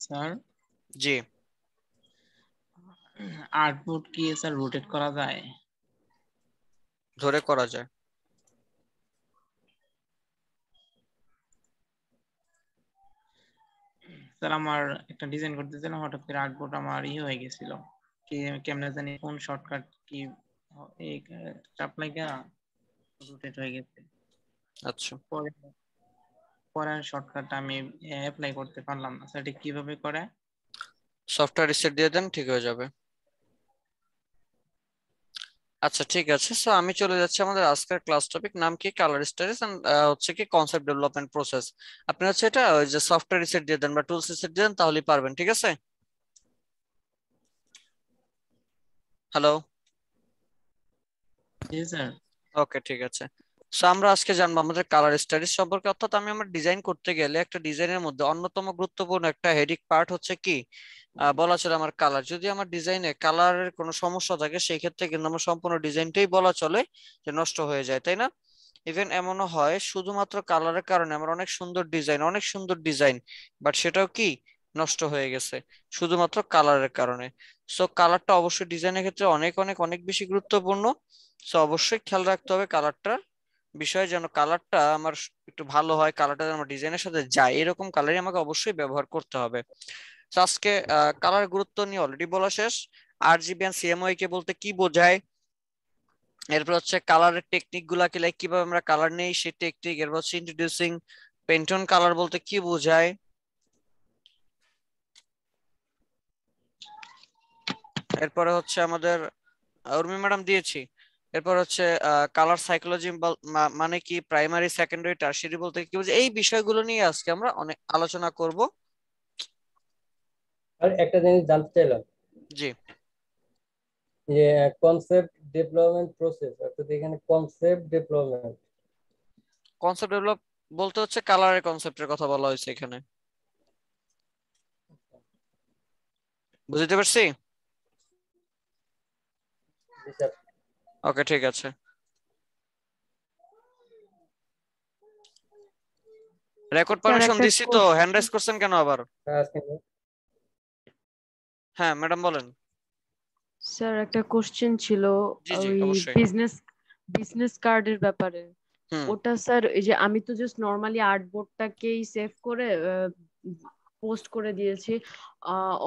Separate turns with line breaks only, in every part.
Sir
জি,
artboard কি sir rotate করা যায়?
ধরে করা যায়।
স্যার আমার একটা ডিজাইন করতেছিলাম, হঠাৎ করে আর্টবোর্ড আমার হয়ে গেছিল, কি কেমনে জানি কোন শর্টকাট কি এই চাপ লাগা রোটেট হয়ে গেছে।
আচ্ছা,
পরে পরে শর্টকাট আমি অ্যাপ্লাই করতে পারলাম না স্যার, এটা কিভাবে করে?
সফটওয়্যার রিসেট দিয়ে দেন, ঠিক হয়ে যাবে। আচ্ছা ঠিক আছে, সো আমি চলে যাচ্ছি আমাদের আজকের ক্লাস টপিক, নাম কি কালার স্টাডিজ এন্ড হচ্ছে কি কনসেপ্ট ডেভেলপমেন্ট প্রসেস। আপনি হচ্ছে এটা ওই যে সফটওয়্যার রিসেট দিয়ে দেন বা টুলস রিসেট দিয়ে দেন, তাহলেই পারবেন। ঠিক আছে, হ্যালো,
জি স্যার।
ওকে ঠিক আছে। সো আমরা আজকে জানবো আমাদের কালার স্টাডিজ সম্পর্কে, অর্থাৎ আমি আমার ডিজাইন করতে গেলে একটা ডিজাইনের মধ্যে অন্যতম গুরুত্বপূর্ণ একটা হেডিক পার্ট হচ্ছে কি বলা চলে আমার কালার। যদি আমার ডিজাইনে কালারের কোনো সমস্যা থাকে সেই ক্ষেত্রে কিন্তু আমার সম্পূর্ণ ডিজাইনটাই বলা চলে যে নষ্ট হয়ে যায়, তাই না? ইভেন এমনও হয় শুধুমাত্র কালারের কারণে আমার অনেক সুন্দর ডিজাইন, বাট সেটাও কি নষ্ট হয়ে গেছে শুধুমাত্র কালারের কারণে। সো কালারটা অবশ্যই ডিজাইনের ক্ষেত্রে অনেক অনেক অনেক বেশি গুরুত্বপূর্ণ। সো অবশ্যই খেয়াল রাখতে হবে কালারটার বিষয়ে, যেন কালারটা আমার একটু ভালো হয়, কালারটা যেন আমার ডিজাইনের সাথে যায়, এরকম কালারই আমাকে অবশ্যই ব্যবহার করতে হবে। তো আজকে কালার গুরুত্ব নিয়ে অলরেডি বলা শেষ। RGB এন্ড CMYK কে বলতে কি বোঝায়, এরপর হচ্ছে কালারের টেকনিক গুলা কি, লাইক কিভাবে আমরা কালার নেই সেই টেকনিক, এরপর হচ্ছে ইন্ট্রোডিউসিং পেন্টন কালার বলতে কি বোঝায়, এরপরে হচ্ছে আমাদের উর্মি ম্যাডাম দিয়েছি। এরপর হচ্ছে কালার সাইকোলজি মানে কি, প্রাইমারি সেকেন্ডারি টারশিয়ারি বলতে কি বোঝায়, এই বিষয়গুলো নিয়ে আজকে আমরা অনেক আলোচনা করব।
আর একটা জিনিস জানতে চাইলাম
জি,
যে কনসেপ্ট ডেভেলপমেন্ট প্রসেস, অর্থাৎ এখানে কনসেপ্ট ডেভেলপমেন্ট
কনসেপ্ট ডেভেলপ বলতে হচ্ছে কালারের কনসেপ্টের কথা বলা হয়েছে এখানে, বুঝতে পারছি?
হিসাব।
ওকে ঠিক আছে। রেকর্ড
স্যার
পারমিশন
একটা
দিছি তো, হ্যান্ড
কোশ্চেন।
রাইজ করছেন কেন আবার? হ্যাঁ ম্যাডাম বলেন।
স্যার একটা কোশ্চেন ছিল
জি জি
ওই
অবশ্যই।
বিজনেস বিজনেস কার্ডের ব্যাপারে।
হুম।
ওটা স্যার এই যে আমি তো জাস্ট নর্মালি আর্টবোর্ডটাকেই সেভ করে পোস্ট করে দিয়েছি।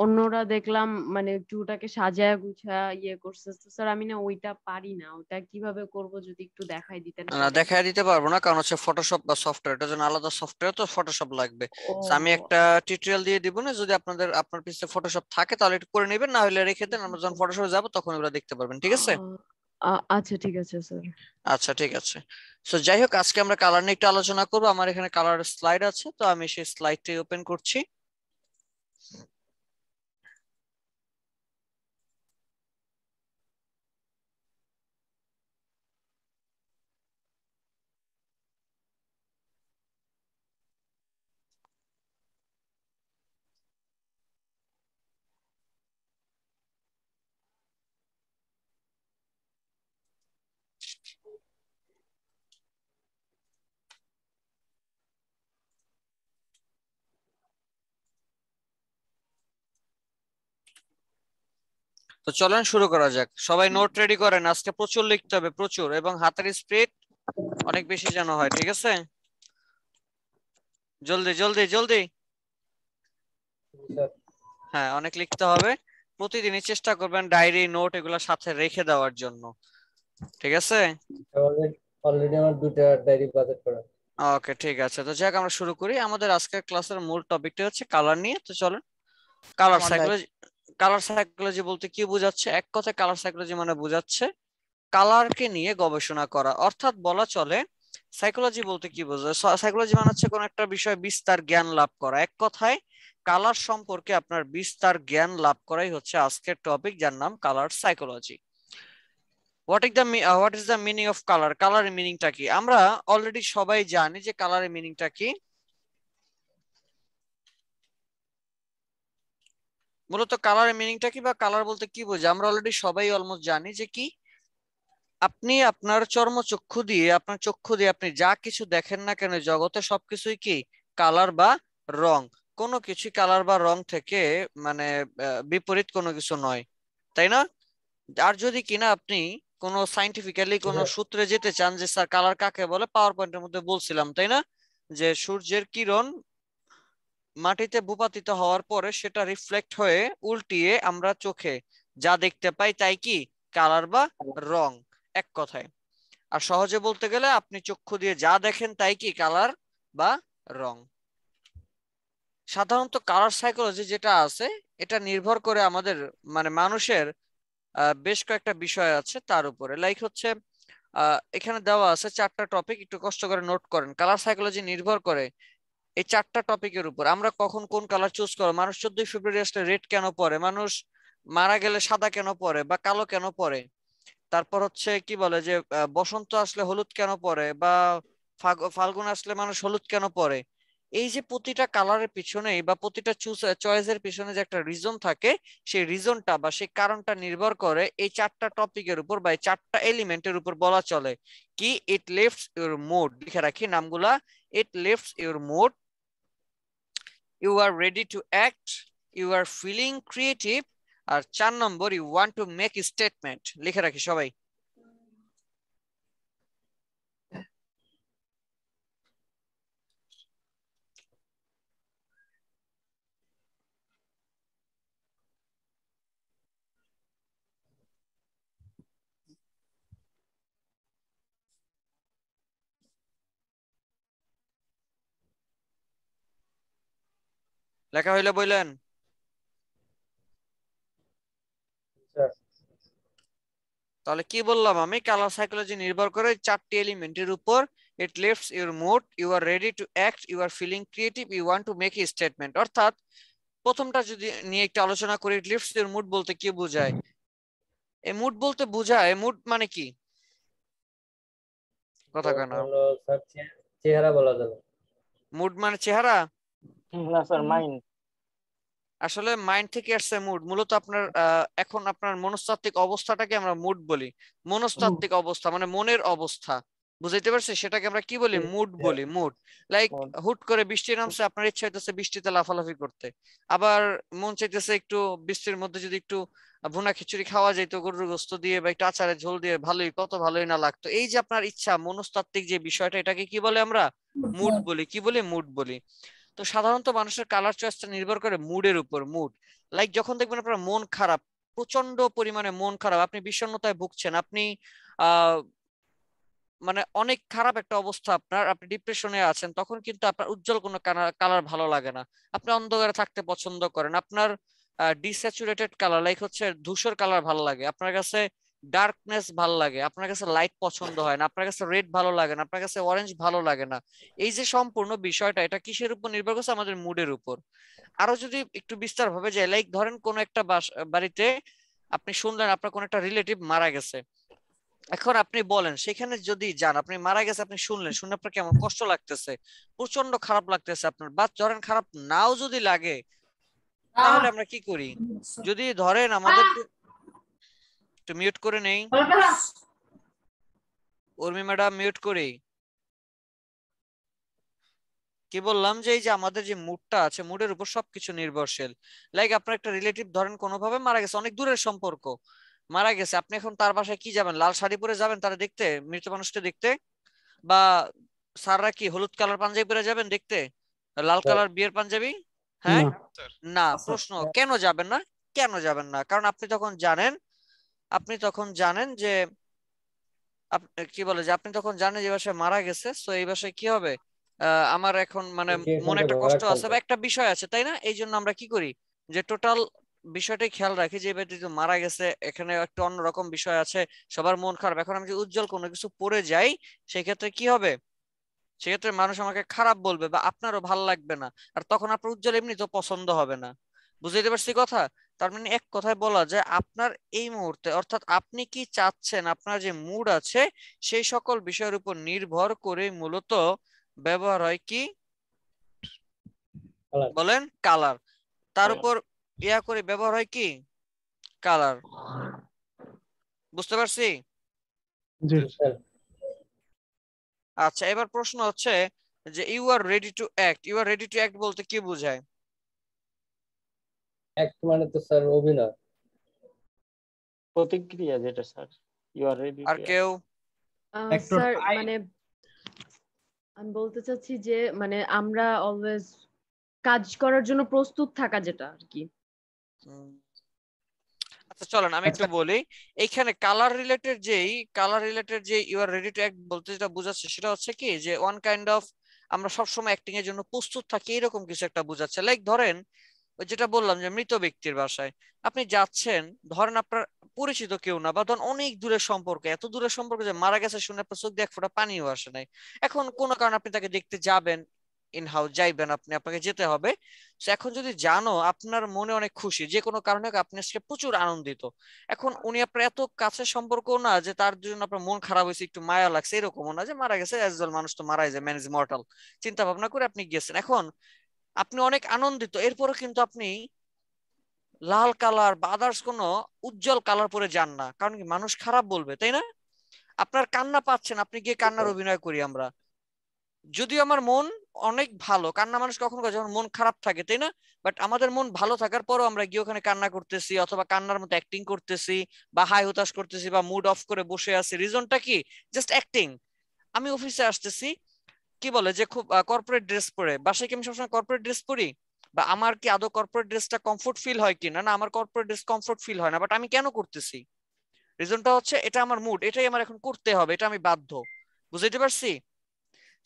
অন্যরা দেখলাম মানে একটু ওটাকে সাজায় গুছায় ইয়ে করছে, তো স্যার আমি না ওইটা পারি না, ওটা কিভাবে করব যদি একটু দেখাই দিতেন
না
আমাকে।
দেখাই দিতে পারবো না, কারণ হচ্ছে ফটোশপ বা সফটওয়্যার, এটার জন্য আলাদা সফটওয়্যার, তো ফটোশপ লাগবে। তো আমি
ও
একটা টিউটোরিয়াল দিয়ে দিব না, যদি আপনার পিছনে ফটোশপ থাকে তাহলে একটু করে নেবেন, না হলে রেখে দেন, আমরা যখন ফটোশপে যাবো তখন ওগুলো দেখতে পারবেন। ঠিক আছে?
আচ্ছা ঠিক আছে স্যার।
আচ্ছা ঠিক আছে। সো যাই হোক, আজকে আমরা কালার নিয়ে একটু আলোচনা করবো। আমার এখানে কালার স্লাইড আছে, তো আমি সেই স্লাইডটাই ওপেন করছি। তো চলেন শুরু করা যাক। সবাই নোট রেডি করেন, আজকে প্রচুর লিখতে হবে, প্রচুর, এবং হাতের স্পিড অনেক বেশি যেন হয়। ঠিক আছে, জলদি জলদি জলদি। হ্যাঁ অনেক লিখতে হবে। প্রতিদিনই চেষ্টা করবেন ডায়েরি নোট এগুলো সাথে রেখে দেওয়ার জন্য। ঠিক আছে?
অলরেডি আমার দুটা ডায়েরি বাজেট করা।
ওকে ঠিক আছে, তো যাক আমরা শুরু করি। আমাদের আজকের ক্লাসের মূল টপিকটা হচ্ছে কালার নিয়ে, তো চলেন। কালার
আমার ভাই
সাইকোলজি। কালার সাইকোলজি বলতে কি বোঝাচ্ছে, এক কথায় কালার সাইকোলজি মানে বোঝাচ্ছে কালারকে নিয়ে গবেষণা করা, অর্থাৎ বলা চলে সাইকোলজি বলতে কি বোঝায়, সাইকোলজি মানে হচ্ছে কোন একটা বিষয় বিস্তার জ্ঞান লাভ করা। এক কথায় কালার সম্পর্কে আপনার বিস্তার জ্ঞান লাভ করাই হচ্ছে আজকের টপিক, যার নাম colour psychology. What is the meaning of colour, কালারের মিনিংটা কি? আমরা অলরেডি সবাই জানি যে কালারের মিনিংটা কি। মূলত কালারের মিনিংটা কি বা কালার বলতে কি বোঝায় আমরা অলরেডি সবাই অলমোস্ট জানি যে কি, আপনি আপনার চর্মচক্ষু দিয়ে, আপনার চক্ষু দিয়ে আপনি যা কিছু দেখেন না কেন জগতে, সবকিছুই কি কালার বা রং। কোনো কিছু কালার বা রং থেকে মানে বিপরীত কোনো কিছু নয়, তাই না? আর যদি কিনা আপনি কোনো সাইন্টিফিক্যালি কোনো সূত্রে যেতে চান যে স্যার কালার কাকে বলে, পাওয়ার পয়েন্টের মধ্যে বলছিলাম তাই না, যে সূর্যের কিরণ মাটিতে ভূপাতিত হওয়ার পরে সেটা রিফ্লেক্ট হয়ে উল্টিয়ে আমরা চোখে যা দেখতে পাই তাই কি কালার বা রং, এক কথায়। আর সহজে বলতে গেলে আপনি চক্ষু দিয়ে যা দেখেন তাই কি কালার বা রং। সাধারণত কালার সাইকোলজি যেটা আছে এটা নির্ভর করে আমাদের মানে মানুষের বেশ কয়েকটা বিষয় আছে তার উপরে। লাইক হচ্ছে এখানে দেওয়া আছে 4টা টপিক, একটু কষ্ট করে নোট করেন। কালার সাইকোলজি নির্ভর করে এই 4টা টপিকের উপর। আমরা কখন কোন কালার চুজ করব, মানুষ 14 ফেব্রুয়ারি আসলে রেড কেন পরে, মানুষ মারা গেলে সাদা কেন পরে বা কালো কেন পরে, তারপর হচ্ছে কি বলে যে বসন্ত আসলে হলুদ কেন পরে, বা ফাল্গুন আসলে মানুষ হলুদ কেন পরে। এই যে প্রতিটা কালারের পিছনে বা প্রতিটা চয়েসের পিছনে যে একটা রিজন থাকে, সেই রিজনটা বা সেই কারণটা নির্ভর করে এই 4টা টপিকের উপর বা এই 4টা এলিমেন্টের উপর বলা চলে কি ইট লিফটস ইউর মুড। লিখে রাখি নামগুলা। It lifts your mood, you are ready to act, you are feeling creative, আর 4 number you want to make statement. লিখে রাখি সবাই। লেখা হইলে বললেন। তাহলে কি বললাম আমি, কালার সাইকোলজি নির্ভর করে 4টি এলিমেন্টের উপর। It lifts your mood, you are ready to act, you are feeling creative, you want to make a statement. অর্থাৎ প্রথমটা যদি নিয়ে একটু আলোচনা করি, ইট লিফটস ইউর মুড বলতে কি বোঝায়? এই মুড বলতে বোঝায়, মুড মানে কি? কথা কেন
চেহারা বলা যাবে।
মুড মানে চেহারা?
না স্যার, মাইন্ড।
আসলে মাইন্ড থেকে আসছে মুড। মূলত আপনার এখন আপনার মনস্তাত্ত্বিক অবস্থাটাকে আমরা মুড বলি। মনস্তাত্ত্বিক অবস্থা মানে মনের অবস্থা, বুঝাইতে পারছি? সেটাকে আমরা কি বলি? মুড বলি। মুড। লাইক হুট করে বৃষ্টি নামছে, আপনার ইচ্ছা হইতেছে বৃষ্টিতে লাফালাফি করতে, আবার মন চাইতেছে একটু বৃষ্টির মধ্যে যদি একটু ভুনা খিচুড়ি খাওয়া যেত গরুর গোস্ত দিয়ে বা একটু আচারের ঝোল দিয়ে, ভালোই, কত ভালোই না লাগতো। এই যে আপনার ইচ্ছা, মনস্তাত্ত্বিক যে বিষয়টা, এটাকে কি বলে? আমরা মুড বলি। কি বলি? মুড বলি। তো সাধারণত মানুষের কালার চয়েসটা নির্ভর করে মুডের উপর। মুড লাইক যখন দেখবেন আপনার মন খারাপ, প্রচন্ড পরিমাণে মন খারাপ, আপনি বিষণ্ণতায় ভুগছেন, আপনি আহ মানে অনেক খারাপ একটা অবস্থা আপনার, আপনি ডিপ্রেশনে আছেন, তখন কিন্তু আপনার উজ্জ্বল কোনো কালার ভালো লাগে না। আপনি অন্ধকারে থাকতে পছন্দ করেন। আপনার ডিস্যাচুরেটেড কালার লাইক হচ্ছে ধূসর কালার ভালো লাগে, আপনার কাছে ডার্কনেস ভালো লাগে, আপনার কাছে লাইট পছন্দ হয় না, আপনার কাছে রেড ভালো লাগে না, আপনার কাছে অরেঞ্জ ভালো লাগে না। এই যে সম্পূর্ণ বিষয়টা, এটা কিসের উপর নির্ভর করছে? আমাদের মুডের উপর। আরো যদি একটু বিস্তার ভাবে যাই, লাইক ধরেন কোন একটা বাড়িতে আপনি শুনলেন আপনার কোন একটা রিলেটিভ মারা গেছে। এখন আপনি বলেন, সেখানে যদি যান, আপনি মারা গেছে, আপনি শুনলেন, শুনে আপনার কেমন কষ্ট লাগতেছে, প্রচন্ড খারাপ লাগতেছে আপনার, বা ধরেন খারাপ নাও যদি লাগে, তাহলে আমরা কি করি? যদি ধরেন আমাদের একটু মিউট করে নেই, উর্মি ম্যাডাম মিউট করি। কি বললাম যে এই যে আমাদের যে মুডটা আছে, মুডের উপর সবকিছু নির্ভরশীল। লাইক আপনার একটা রিলেটিভ ধরেন কোনোভাবে মারা গেছে, অনেক দূরের সম্পর্ক মারা গেছে, আপনি এখন তার বাসায় কি যাবেন? লাল শাড়ি পরে যাবেন তারা দেখতে, মৃত মানুষটা দেখতে? বা স্যাররা কি হলুদ কালার পাঞ্জাবি পরে যাবেন দেখতে, লাল কালার বিয়ের পাঞ্জাবি? হ্যাঁ না। প্রশ্ন কেন যাবেন না? কেন যাবেন না? কারণ আপনি তখন জানেন যে কি বলে যে আপনি তখন জানেন যে বাসায় মারা গেছে, তো এই বাসায় কি হবে, আমার এখন মানে মনে একটা কষ্ট আছে বা একটা বিষয় আছে, তাই না? এই জন্য আমরা কি করি যে টোটাল বিষয়টাই খেয়াল রাখি যে এবার যদি মারা গেছে, এখানে একটা অন্যরকম বিষয় আছে, সবার মন খারাপ। এখন আমি যদি উজ্জ্বল কোনো কিছু পরে যাই, সেক্ষেত্রে কি হবে? সেক্ষেত্রে মানুষ আমাকে খারাপ বলবে বা আপনারও ভালো লাগবে না, আর তখন আপনার উজ্জ্বল এমনি তো পছন্দ হবে না। বুঝতে পারছি কথা? তার মানে এক কথায় বলা যায় আপনার এই মুহূর্তে, অর্থাৎ আপনি কি চাচ্ছেন, আপনার যে মুড আছে, সেই সকল বিষয়ের উপর নির্ভর করে মূলত ব্যবহার হয় কি বলেন? কালার। তার উপর ইয়া করে ব্যবহার হয় কি কালার। বুঝতে পারছি? আচ্ছা, এবার প্রশ্ন হচ্ছে যে you are ready to act. You are ready to act বলতে কি বোঝায়?
অ্যাক্ট মানে তো স্যার অভিনয়।
প্রতিক্রিয়া যেটা স্যার, ইউ আর রেডি
আর কেউ?
স্যার মানে আমি বলতে চাচ্ছি যে মানে আমরা অলওয়েজ কাজ করার জন্য প্রস্তুত থাকা, যেটা আর কি।
আচ্ছা চলেন আমি একটু বলি। এইখানে কালার রিলেটেড যে you are ready to act বলতে যেটা বোঝাচ্ছে সেটা হচ্ছে কি যে ওয়ান কাইন্ড অফ আমরা সবসময় অ্যাক্টিং এর জন্য প্রস্তুত থাকি, এরকম কিছু একটা বোঝাচ্ছে। লাইক ধরেন ওই যেটা বললাম যে মৃত ব্যক্তির বাসায় আপনি যাচ্ছেন, ধরেন আপনার পরিচিত কেউ না, বা ধরেন অনেক দূরের সম্পর্ক, এত দূরের সম্পর্ক যে মারা গেছে শুনে আপনার চোখ দিয়ে এক ফোঁটা পানিও আসে নাই। এখন কোনো কারণে আপনি তাকে দেখতে যাবেন, ইন হাউস যাইবেন, আপনাকে যেতে হবে। এখন যদি জানো আপনার মনে অনেক খুশি, যে কোনো কারণে হোক আপনি আজকে প্রচুর আনন্দিত। এখন উনি আপনার এত কাছের সম্পর্ক না যে তার জন্য আপনার মন খারাপ হয়েছে, একটু মায়া লাগছে, এরকমও না যে মারা গেছে, অ্যাজ ওয়েল মানুষ তো মারাই যায়, ম্যান ইজ মর্টাল, চিন্তা ভাবনা করে আপনি গেছেন। এখন আপনি অনেক আনন্দিত, এরপরও কিন্তু আপনি লাল কালার বা আদার্স কোনো উজ্জ্বল কালার পরে যান না, কারণ কি মানুষ খারাপ বলবে, তাই না? আপনার কান্না পাচ্ছেন, আপনি গিয়ে কান্নার অভিনয় করি আমরা, যদিও আমার মন অনেক ভালো। কান্না মানুষ কখন করে? যখন মন খারাপ থাকে, তাই না? বাট আমাদের মন ভালো থাকার পরও আমরা গিয়ে ওখানে কান্না করতেছি, অথবা কান্নার মতো অ্যাক্টিং করতেছি, বা হাই হতাশ করতেছি, বা মুড অফ করে বসে আছি। রিজনটা কি? Just acting. আমি অফিসে আসতেছি, কি বলে যে খুব কর্পোরেট ড্রেস পরে, বাসায় কি আমি সবসময় কর্পোরেট ড্রেস পরি? বা আমার কি আদৌ কর্পোরেট ড্রেসটা কমফোর্ট ফিল হয় কিনা? না, আমার কর্পোরেট ড্রেস কমফোর্ট ফিল হয় না। বাট আমি কেন করতেছি? রিজনটা হচ্ছে এটা আমার মুড, এটাই আমার এখন করতে হবে, এটা আমি বাধ্য। বুঝতে পারছি?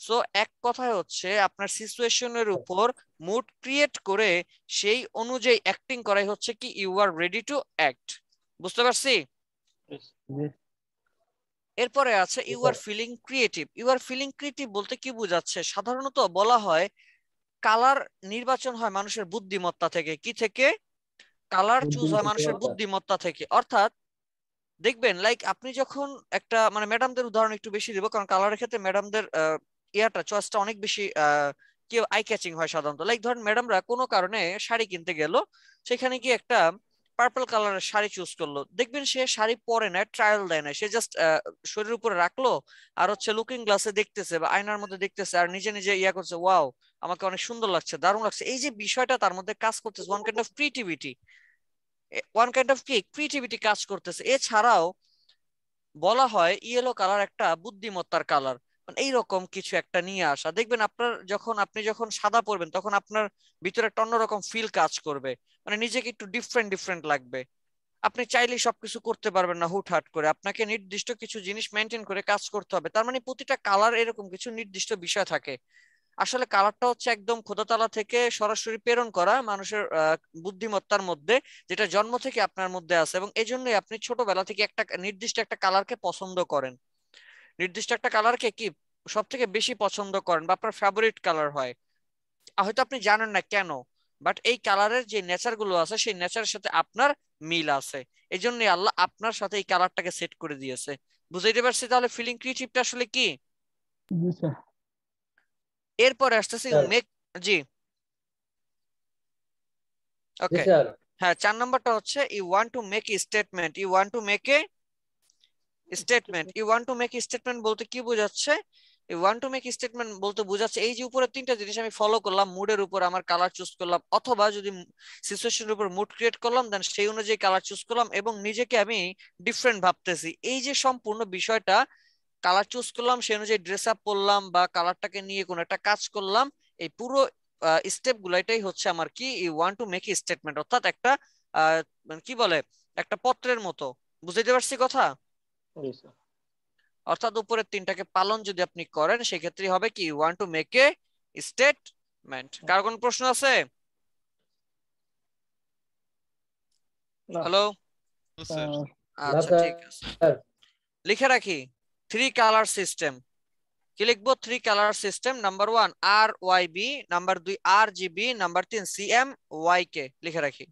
সো এক কথায় হচ্ছে আপনার সিচুয়েশনের উপর মুড ক্রিয়েট করে সেই অনুযায়ী অ্যাক্টিং করাই হচ্ছে কি you are ready to act. বুঝতে পারছি? এরপরে আছে you are feeling creative. You are feeling creative বলতে কি বোঝাচ্ছে? সাধারণত বলা হয় কালার নির্বাচন হয় মানুষের বুদ্ধিমত্তা থেকে। কি থেকে? কালার চুজ হয় মানুষের বুদ্ধিমত্তা থেকে। অর্থাৎ দেখবেন লাইক আপনি যখন একটা মানে ম্যাডামদের উদাহরণ একটু বেশি দিব, কারণ কালারের ক্ষেত্রে ম্যাডামদের চয়েসটা অনেক বেশি কি আই ক্যাচিং হয় সাধারণত। লাইক ধরেন ম্যাডামরা কোনো কারণে শাড়ি কিনতে গেল, সেখানে গিয়ে একটা পার্পল কালারের শাড়ি চুজ করলো, দেখবেন সে শাড়ি পরে না, ট্রায়াল দেয় না, সে জাস্ট শরীরের উপরে রাখলো আর হচ্ছে লুকিং গ্লাসে দেখতেছে বা আয়নার মধ্যে দেখতেছে আর নিজে নিজে ইয়া করছে, ওয়াও আমাকে অনেক সুন্দর লাগছে, দারুণ লাগছে। এই যে বিষয়টা তার মধ্যে কাজ করতেছে, ওয়ান কাইন্ড অফ কি ক্রিয়েটিভিটি কাজ করতেছে। এছাড়াও বলা হয় ইয়েলো কালার একটা বুদ্ধিমত্তার কালার, মানে এইরকম কিছু একটা নিয়ে আসা। দেখবেন আপনি যখন সাদা পরবেন তখন আপনার ভিতরে একটা অন্যরকম ফিল কাজ করবে, মানে নিজেকে একটু ডিফারেন্ট ডিফারেন্ট লাগবে। আপনি চাইলেই সবকিছু করতে পারবেন না হুটহাট করে, আপনাকে নির্দিষ্ট কিছু জিনিস মেনটেন করে কাজ করতে হবে। তার মানে প্রতিটা কালার এরকম কিছু নির্দিষ্ট বিষয় থাকে। আসলে কালারটা হচ্ছে একদম খোদাতলা থেকে সরাসরি প্রেরণ করা মানুষের বুদ্ধিমত্তার মধ্যে, যেটা জন্ম থেকে আপনার মধ্যে আছে, এবং এই জন্যই আপনি ছোটবেলা থেকে একটা নির্দিষ্ট একটা কালারকে পছন্দ করেন, নির্দিষ্ট একটা কালারকে কি সব থেকে বেশি পছন্দ করেন, বা আপনার ফেভারিট কালার হয়। হয়তো আপনি জানেন না কেন, বাট এই কালারের যে নেচার গুলো আছে সেই নেচারের সাথে আপনার মিল আছে, এই জন্যই আল্লাহ আপনার সাথে এই কালারটাকে সেট করে দিয়েছে। বুঝাইতে পারছি তাহলে ফিলিং ক্রিয়েটিভটা আসলে কি? এরপরে আসতেছে মেক। জি ওকে। হ্যাঁ, 4 নম্বরটা হচ্ছে you want to make a statement. You want to make a statement. You want to make statement বলতে কি বোঝাচ্ছে? You want to make statement বলতে বোঝাচ্ছে এই যে উপরে তিনটা জিনিস আমি ফলো করলাম, মুডের উপর আমার কালার চুজ করলাম, অথবা যদি সিচুয়েশনের উপর মুড ক্রিয়েট করলাম দেন সেই অনুযায়ী কালার চুজ করলাম, এবং নিজেকে আমি ডিফারেন্ট ভাবতেছি। এই যে সম্পূর্ণ বিষয়টা, কালার চুজ করলাম সেই অনুযায়ী ড্রেস আপ করলাম বা কালারটাকে নিয়ে কোনো একটা কাজ করলাম, এই পুরো স্টেপ গুলো এটাই হচ্ছে আমার কি you want to make a statement, অর্থাৎ একটা মানে কি বলে একটা পত্রের মতো। বুঝতে পারছি কথা? অর্থাৎ উপরের তিনটাকে পালন যদি আপনি করেন সেক্ষেত্রে হবে কি you want to make a statement. কার কোন প্রশ্ন আছে? হ্যালো? আচ্ছা ঠিক আছে, লিখে রাখি 3 কালার সিস্টেম। কি লিখবো? 3 colour system. Number 1 RYB, number 2 RGB, number 3 CMYK লিখে রাখি।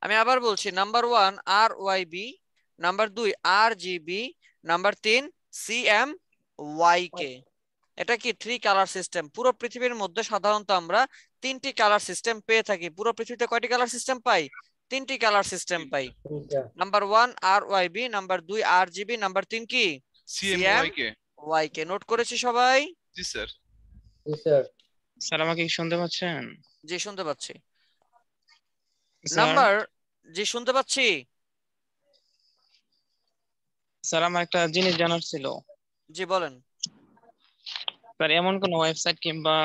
আমি আবার বলছি, number 1 RYB, number 2 RGB, number 3 CMYK। এটা কি 3 কালার সিস্টেম। পুরো পৃথিবীর মধ্যে সাধারণত আমরা 3টি কালার সিস্টেম পেয়ে থাকি। পুরো পৃথিবীতে কয়টি কালার সিস্টেম পাই? 3টি কালার সিস্টেম পাই।
তিনটা।
Number 1 RYB, number 2 RGB, number 3 কি
CMYK।
CMYK। নোট করেছি সবাই?
জি স্যার।
জি স্যার।
স্যার আমাকে কি শুনতে পাচ্ছেন?
জি শুনতে পাচ্ছি।
স্যার
নাম্বার জি শুনতে পাচ্ছি।
স্যার আমার একটা জিনিস জানার ছিল।
জি বলেন।
স্যার এমন কোন ওয়েবসাইট কিংবা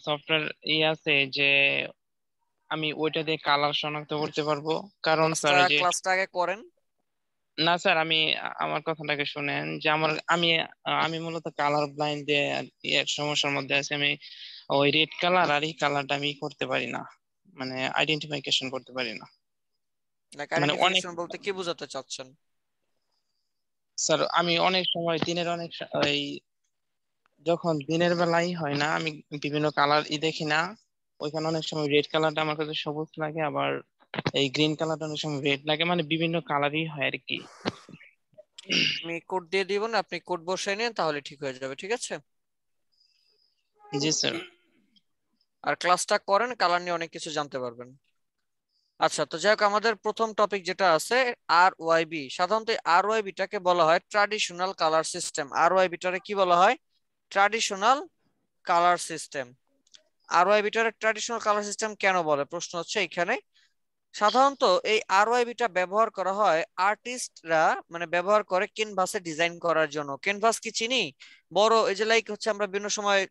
সফটওয়্যার আছে যে আমি ওইটা দিয়ে কালার শনাক্ত করতে পারবো? কারণ স্যার যে
ক্লাসটা আগে করেন।
না স্যার আমি আমার কথাটাকে শুনেন যে আমি মূলত কালার ব্লাইন্ড দিয়ে এর সমস্যার মধ্যে আছি। আমি ওই রেড কালার আর এই কালারটা আমি করতে পারি না, মানে আইডেন্টিফিকেশন করতে পারি না।
লাইক
মানে অনেক
আইডেন্টিফিকেশন বলতে কি বোঝাতে চাচ্ছেন?
স্যার আমি অনেক সময় দিনের ওই যখন দিনের বেলায় হয় না, আমি বিভিন্ন কালার দেখি না, ওইখানে অনেক সময় রেড কালারটা আমার কাছে সবুজ লাগে, আবার এই গ্রিন কালারটা অনেক সময় রেড লাগে, মানে বিভিন্ন কালারই হয় আর কি।
আমি কোড দিয়ে দিব না, আপনি কোড বসাই নেন তাহলে ঠিক হয়ে যাবে। ঠিক আছে?
জি স্যার।
আর ক্লাসটা করেন, কালার নিয়ে অনেক কিছু জানতে পারবেন। আচ্ছা, তো যাই হোক, আমাদের প্রথম টপিক যেটা আছে RYB। সাধারণত RYB টাকে বলা হয় ট্র্যাডিশনাল কালার সিস্টেম। RYB টারে কি বলা হয়? Traditional colour system. RYB টারে ট্র্যাডিশনাল কালার সিস্টেম কেন বলে? প্রশ্ন হচ্ছে এখানে। সাধারণত এই RYB টা ব্যবহার করা হয় আর্টিস্টরা, মানে ব্যবহার করে ক্যানভাসে ডিজাইন করার জন্য। ক্যানভাস কি চিনি? বড় এই যে লাইক হচ্ছে আমরা বিভিন্ন সময়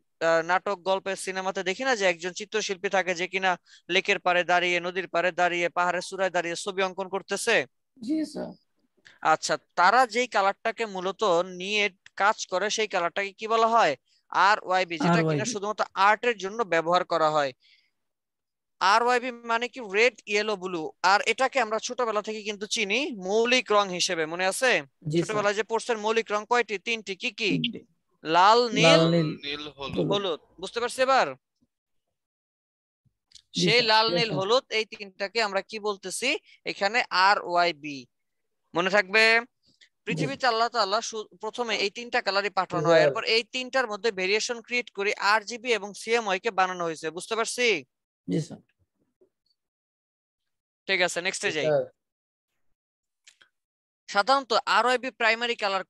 নাটক, গল্পের, সিনেমাতে দেখি না যে একজন চিত্রশিল্পী থাকে যে কিনা লেকের পাড়ে দাঁড়িয়ে, নদীর পাড়ে দাঁড়িয়ে, পাহাড়ের চূড়ায় দাঁড়িয়ে ছবি অঙ্কন করতেছে।
জি স্যার।
আচ্ছা, তারা যেই কালারটাকে মূলত নিয়ে কাজ করে সেই কালারটাকে কি বলা হয়? RYB, যেটা কিনা শুধুমাত্র আর্টের জন্য ব্যবহার করা হয়। RYB মানে কি? Red, yellow, blue. আর এটাকে আমরা ছোটবেলা থেকে কিন্তু চিনি মৌলিক রং হিসেবে, মনে আছে? ছোটবেলায় যে পড়ছেন মৌলিক রং কয়টি? 3টি। কি কি? লাল, নীল,
নীল, হলুদ।
হলুদ। বুঝতে পারছি এবার? সেই লাল, নীল, হলুদ, এই তিনটাকে আমরা কি বলতেছি এখানে? RYB। মনে থাকবে? পৃথিবীতে আল্লাহ তাআলা প্রথমে এই 3টা কালারই পাঠানো হয়, এরপর এই 3টার মধ্যে ভেরিয়েশন ক্রিয়েট করে RGB এবং CMY কে বানানো হয়েছে। বুঝতে পারছি?
জি স্যার।
ঠিক আছে, নেক্সটে যাই। সাধারণত RYB প্রাইমারি কালার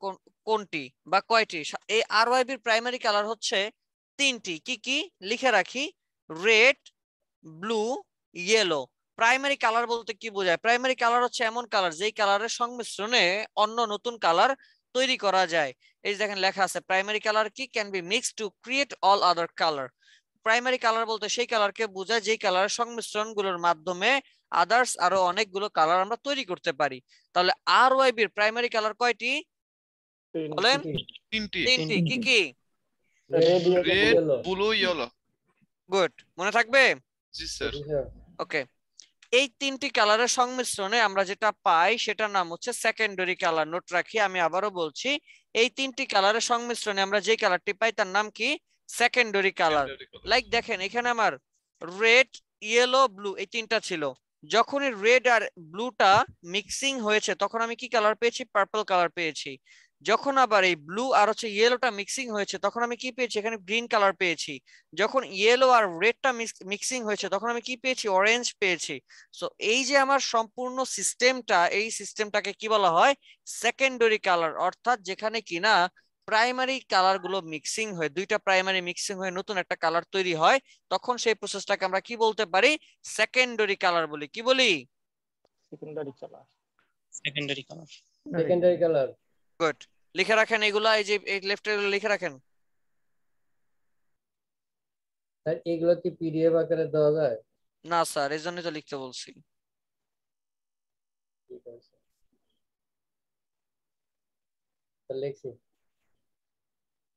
কোনটি বা কয়টি? এই RYB প্রাইমারি কালার হচ্ছে 3টি। কি কি? লিখে রাখি। Red, blue, yellow. Primary colour বলতে কি বোঝায়? প্রাইমারি কালার হচ্ছে এমন কালার যেই কালারের সংমিশ্রণে অন্য নতুন কালার তৈরি করা যায়। এই যে দেখেন লেখা আছে, প্রাইমারি কালার কি? Can be mixed to create all other colour. Primary colour বলতে সেই কালারকে বোঝায় যেই কালারের সংমিশ্রণগুলোর মাধ্যমে আদার্স আরো অনেকগুলো কালার আমরা তৈরি করতে পারি। তাহলে RYB এর প্রাইমারি কালার কয়টি বলেন?
3টি।
3টি। কি কি?
Red, blue, yellow.
গুড, মনে থাকবে?
জি স্যার।
ওকে। এই 3টি কালারের সংমিশ্রণে আমরা যেটা পাই সেটার নাম হচ্ছে সেকেন্ডারি কালার। নোট রাখি, আমি আবারও বলছি, এই 3টি কালারের সংমিশ্রণে আমরা যে কালারটি পাই তার নাম কি? Secondary colour. লাইক দেখেন এখানে আমার রেড, ইয়েলো, ব্লু এই 3টা ছিল। যখনই রেড আর ব্লুটা মিক্সিং হয়েছে তখন আমি কি কালার পেয়েছি? পার্পল কালার পেয়েছি। যখন আবার এই ব্লু আর হচ্ছে ইয়েলোটা মিক্সিং হয়েছে তখন আমি কি পেয়েছি? এখানে গ্রিন কালার পেয়েছি। যখন ইয়েলো আর রেডটা মিক্সিং হয়েছে তখন আমি কি পেয়েছি? অরেঞ্জ পেয়েছি। সো এই যে আমার সম্পূর্ণ সিস্টেমটা, এই সিস্টেমটাকে কি বলা হয়? Secondary colour. অর্থাৎ যেখানে কিনা প্রাইমারি কালার গুলো মিক্সিং হয়ে, 2টা প্রাইমারি মিক্সিং হয়ে নতুন একটা কালার তৈরি হয়, তখন সেই প্রসেসটাকে আমরা কি বলতে পারি? সেকেন্ডারি কালার বলি। কি বলি?
Secondary colour.
Secondary colour.
Secondary colour.
Good, লিখে রাখেন এগুলা, এই যে লেফটে লিখে রাখেন।
স্যার এগুলো কি পিডিএফ আকারে দেওয়া যায়?
না স্যার, এই জন্যই তো লিখতে বলছি।
ঠিক আছে স্যার, লিখছি।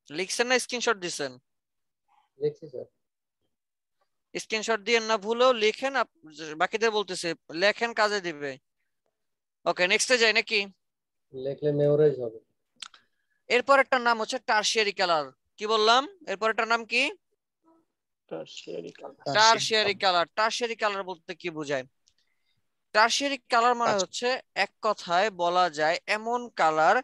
লিখছেন না স্ক্রিনশট দিছেন?
লিখছি স্যার।
স্ক্রিনশট দিয়ে না, ভুলেও লিখেন। বাকিদের বলতেছে লেখেন, কাজে দিবে। ওকে, নেক্সটে যাই নাকি?
লিখলে মেমোরাইজ হবে।
এরপর একটা নাম হচ্ছে টারশিয়ারি কালার। কি বললাম? এরপর একটা নাম কি?
Tertiary colour.
Tertiary colour. Tertiary colour বলতে কি বোঝায়? টারশিয়ারি কালার মানে হচ্ছে এক কথায় বলা যায় এমন কালার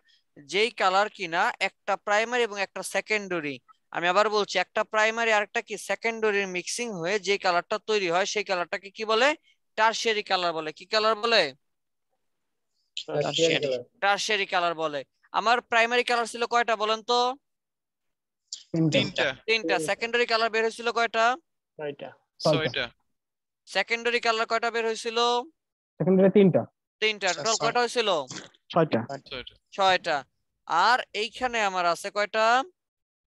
যেই কালার কিনা একটা প্রাইমারি এবং একটা সেকেন্ডারি আমি আবার বলছি, একটা প্রাইমারি আর একটা কি সেকেন্ডারি মিক্সিং হয়ে যে কালারটা তৈরি হয় সেই কালারটাকে কি বলে? টারশিয়ারি কালার বলে। কি কালার বলে?
Tertiary colour.
টারশিয়ারি কালার বলে। আমার প্রাইমারি কালার ছিল কয়টা বলেন তো?
তিনটা।
তিনটা। সেকেন্ডারি কালার বের হয়েছিল কয়টা?
6টা।
ছয়টা।
সেকেন্ডারি কালার কয়টা বের হয়েছিল?
সেকেন্ডারি 3টা।
তিনটা। টোটাল কয়টা হয়েছিল?
6টা।
6টা।
6টা। আর এইখানে আমার আছে কয়টা?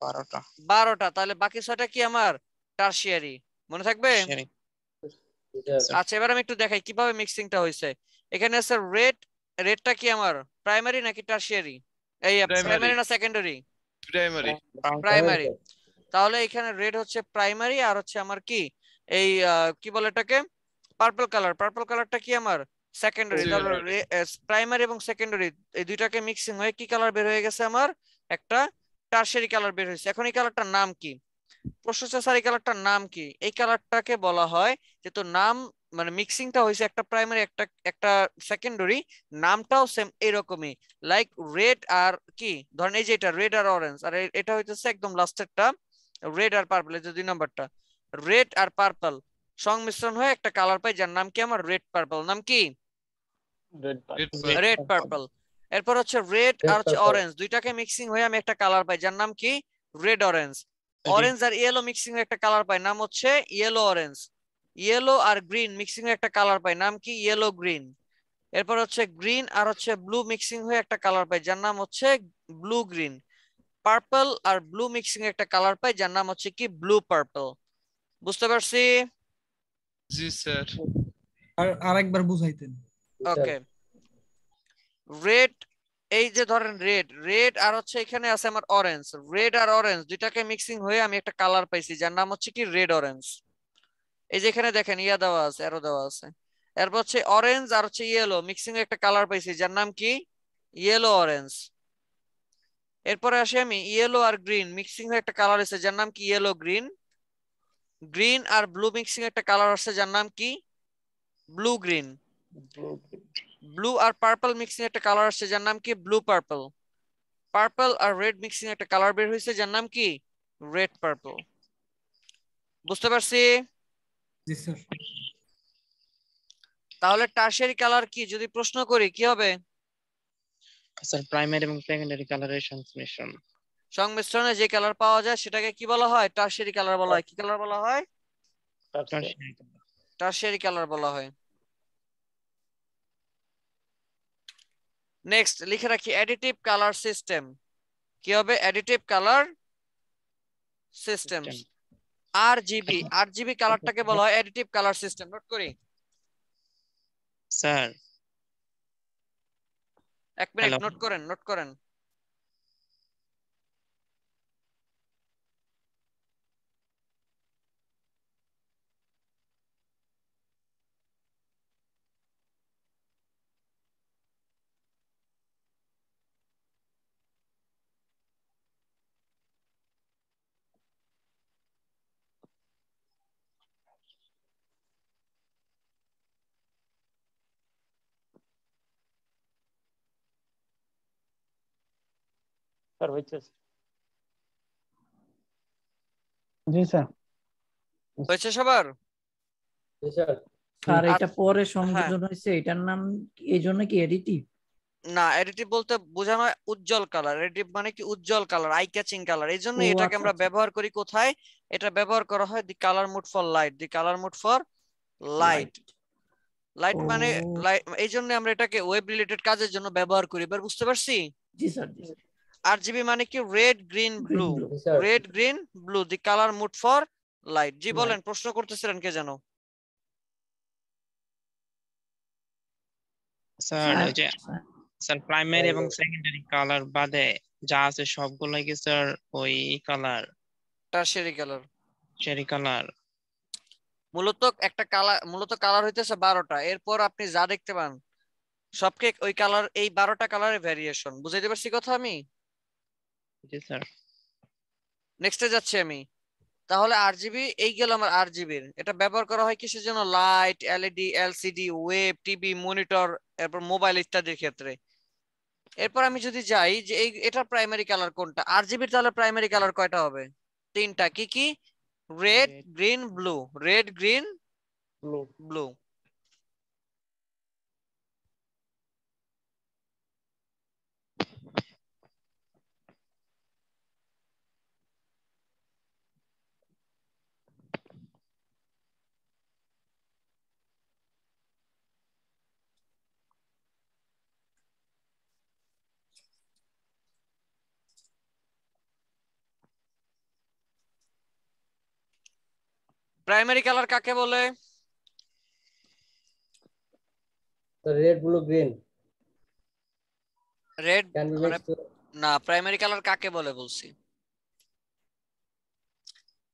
12টা।
12টা। তাহলে বাকি 6টা কি আমার? টারশিয়ারি। মনে থাকবে?
Sharing.
আচ্ছা, এবার আমি একটু দেখাই কিভাবে মিক্সিংটা হয়েছে। এখানে আছে রেড। রেডটা কি আমার প্রাইমারি নাকি টারশিয়ারি? এই
Primary.
প্রাইমারি না সেকেন্ডারি?
প্রাইমারি।
প্রাইমারি। তাহলে এখানে রেড হচ্ছে প্রাইমারি আর হচ্ছে আমার কি এই কি বলে এটাকে পার্পল কালার। পার্পল কালারটা কি আমার সেকেন্ডারি। তাহলে প্রাইমারি এবং সেকেন্ডারি এই দুইটাকে মিক্সিং হয়ে কি কালার বের হয়ে গেছে আমার? একটা টারশিয়ারি কালার বের হয়েছে। এখন এই কালারটার নাম কি? প্রশ্ন হচ্ছে স্যার এই কালারটার নাম কি? এই কালারটাকে বলা হয় যে তো নাম মানে মিক্সিংটা হয়েছে একটা প্রাইমারি একটা একটা সেকেন্ডারি, নামটাও সেম এরকমই লাইক রেড আর কি ধরেন এই যে এটা রেড আর অরেঞ্জ, আর এটা হইতেছে একদম লাস্টেরটা রেড আর পার্পল। এই যে 2 নাম্বারটা রেড আর পার্পল সংমিশ্রণ হয়ে একটা কালার পাই যার নাম কি আমার রেড পার্পল। নাম কি? Red purple. এরপর হচ্ছে রেড আর হচ্ছে অরেঞ্জ দুইটাকে মিক্সিং হয়ে আমি একটা কালার পাই যার নাম কি? Red orange. অরেঞ্জ আর ইয়েলো মিক্সিং হয়ে একটা কালার পাই, নাম হচ্ছে ইয়েলো অরেঞ্জ। ইয়েলো আর গ্রিন মিক্সিং হয়ে একটা কালার পাই, নাম কি? Yellow green. এরপর হচ্ছে গ্রিন আর হচ্ছে ব্লু মিক্সিং হয়ে একটা কালার পাই যার নাম হচ্ছে ব্লু গ্রিন। পার্পল আর ব্লু মিক্সিং এ একটা কালার পাই যার নাম হচ্ছে কি? Blue purple. বুঝতে পারছি?
জি স্যার।
আর আরেকবার বুঝাইতেন।
ওকে। রেড, এই যে ধরেন রেড রেড আর হচ্ছে এখানে আছে আমার অরেঞ্জ। রেড আর অরেঞ্জ দুইটাকে মিক্সিং হয়ে আমি একটা কালার পাইছি যার নাম হচ্ছে কি? Red orange. এই যে এখানে দেখেন ইয়া দেওয়া আছে, অ্যারো দেওয়া আছে। এরপর হচ্ছে অরেঞ্জ আর হচ্ছে ইয়েলো মিক্সিং এ একটা কালার পাইছি যার নাম কি? Yellow orange. এরপরে আসি আমি ইয়েলো আর গ্রিন মিক্সিং হয়ে একটা কালার আছে যার নাম কি? Yellow green. গ্রিন আর ব্লু মিক্সিং একটা কালার আছে যার নাম কি? Blue green. ব্লু আর পার্পল মিক্সিং একটা কালার আসছে যার নাম কি? Blue purple. পার্পল আর রেড মিক্সিং একটা কালার বের হয়েছে যার নাম কি? Red purple. বুঝতে পারছি?
জি স্যার।
তাহলে টারশিয়ারি কালার কি যদি প্রশ্ন করি কি হবে?
স্যার প্রাইমারি এবং সেকেন্ডারি কালারের সংমিশ্রণ।
সংমিশ্রণে যে কালার পাওয়া যায় সেটাকে কি বলা হয়? টারশিয়ারি কালার বলা হয়। কি কালার বলা হয়? টারশিয়ারি কালার বলা হয়। নেক্সট লিখে রাখি অ্যাডিটিভ কালার সিস্টেম। কি হবে? Additive colour systems. RGB. RGB কালারটাকে বলা হয় অ্যাডিটিভ কালার সিস্টেম। নোট করি
স্যার।
1 মিনিট নোট করেন, নোট করেন।
স্যার হয়েছে? জি স্যার।
হয়েছে সবার?
স্যার এটা পরে সংযোজন হয়েছে, এটার নাম এই জন্য কি এডিটিভ?
না, এডিটিভ বলতে বোঝানো হয় উজ্জ্বল কালার। এডিটিভ মানে কি? উজ্জ্বল কালার, আই ক্যাচিং কালার। এই জন্য এটাকে আমরা ব্যবহার করি কোথায়? এটা ব্যবহার করা হয় the colour mood for light. The colour mood for light. Light মানে এই জন্য আমরা এটাকে ওয়েব রিলেটেড কাজের জন্য ব্যবহার করি। এবার বুঝতে পারছি?
জি স্যার। জি স্যার।
আরজিবি মানে কি? Red green blue. Red green blue, the colour mood for light. জি বলেন, প্রশ্ন করতেছিলেন কে জানো?
স্যার ওই যে স্যার প্রাইমারি এবং সেকেন্ডারি কালার বাদে যা আছে সবগুলাই কি স্যার ওই colour?
Tertiary colour.
Cherry colour.
মূলত একটা কালার, মূলত কালার হইতেছে 12টা। এরপর আপনি যা দেখতে পান সবকে ওই কালার, এই 12টা কালারের ভ্যারিয়েশন। বুঝাইতে পারছি কথা আমি?
জি স্যার।
নেক্সটে যাচ্ছি আমি। তাহলে আরজিবি এই গেল আমার আরজিবির। এটা ব্যবহার করা হয় কিসের জন্য? Light, LED, LCD, web, TV, monitor, এরপর মোবাইল ইত্যাদির ক্ষেত্রে। এরপর আমি যদি যাই যে এই এটা প্রাইমারি কালার কোনটা? আরজিবির তাহলে প্রাইমারি কালার কয়টা হবে? তিনটা কি কি? Red,
Red,
green, blue. Red, green,
blue.
Blue. Primary colour কাকে বলে?
Red, blue, green
red
can be
মানে
মিক্সড।
না, প্রাইমারি কালার কাকে বলে বলছি?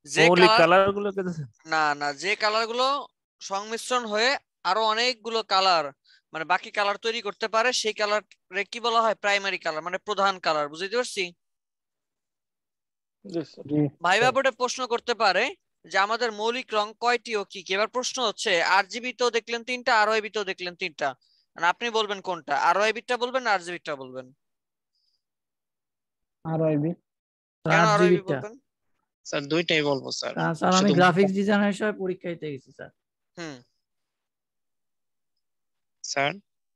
যে
মৌলিক
কালার,
কালার গুলোকে
না না, যে কালার গুলো সংমিশ্রণ হয়ে আরো অনেকগুলো কালার মানে বাকি কালার তৈরি করতে পারে, সেই কালার কি বলা হয়? প্রাইমারি কালার, মানে প্রধান কালার। বুঝতে পারছি?
জি
ভাইবা বোর্ডে প্রশ্ন করতে পারে যে আমাদের মৌলিক রং কয়টি ও কি কি। এবার প্রশ্ন হচ্ছে আরজিবি তো দেখলেন তিনটা, আরওআইবি তো দেখলেন তিনটা, মানে আপনি বলবেন কোনটা? আরওআইবিটা বলবেন না আরজিবিটা বলবেন?
আর আইবি
কেন আরওআইবি
আরজিবিটা।
বলবেন?
স্যার দুইটাই বলবো স্যার।
স্যার আমি
শুধু
গ্রাফিক্স ডিজাইনের হিসেবে পরীক্ষা দিতে গেছি স্যার।
হুম,
স্যার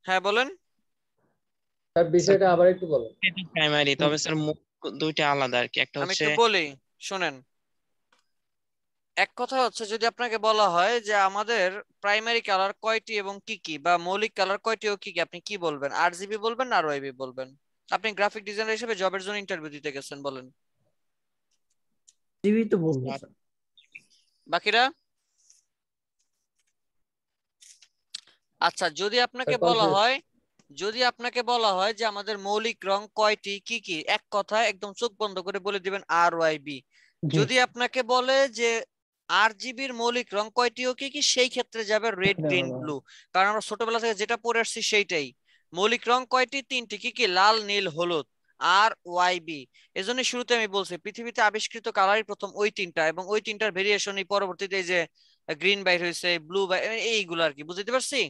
হ্যাঁ বলেন।
স্যার বিষয়টা আবার একটু বলো।
প্রাইমারি, তবে স্যার মুখ দুইটা আলাদা আর কি। একটা
আমি
হচ্ছে
একটু বলি, শুনেন। এক কথা হচ্ছে যদি আপনাকে বলা হয় যে আমাদের প্রাইমারি কালার কয়টি এবং কি কি, বা মৌলিক কালার কয়টি ও কি কি, আপনি কি বলবেন? আরজিবি বলবেন না আরওআইবি বলবেন? আপনি গ্রাফিক ডিজাইনার হিসেবে জবের জন্য ইন্টারভিউ দিতে গেছেন, বলেন।
জিবি তো বলবো স্যার।
বাকিরা? আচ্ছা, যদি আপনাকে
স্যার
বলা
কনফিউজ।
হয়, যদি আপনাকে বলা হয় যে আমাদের মৌলিক রং কয়টি কি কি, এক কথায় একদম চোখ বন্ধ করে বলে দিবেন আরওআইবি।
জি
যদি আপনাকে বলে যে আরজিবির মৌলিক রং কয়টি ও কি কি, সেই ক্ষেত্রে যাবে রেড, গ্রিন, ব্লু। কারণ আমরা ছোটবেলা থেকে যেটা পড়ে আসছি সেইটাই। মৌলিক রং কয়টি? তিনটি। কি কি? লাল, নীল, হলুদ। আরওআইবি। এজন্য শুরুতে আমি বলছি পৃথিবীতে আবিষ্কৃত কালারই প্রথম ওই তিনটা, এবং ওই তিনটার ভেরিয়েশনই পরবর্তীতে এই যে গ্রিন বাইর হয়েছে, ব্লু বাইর, এইগুলো আর কি। বুঝতে পারছি?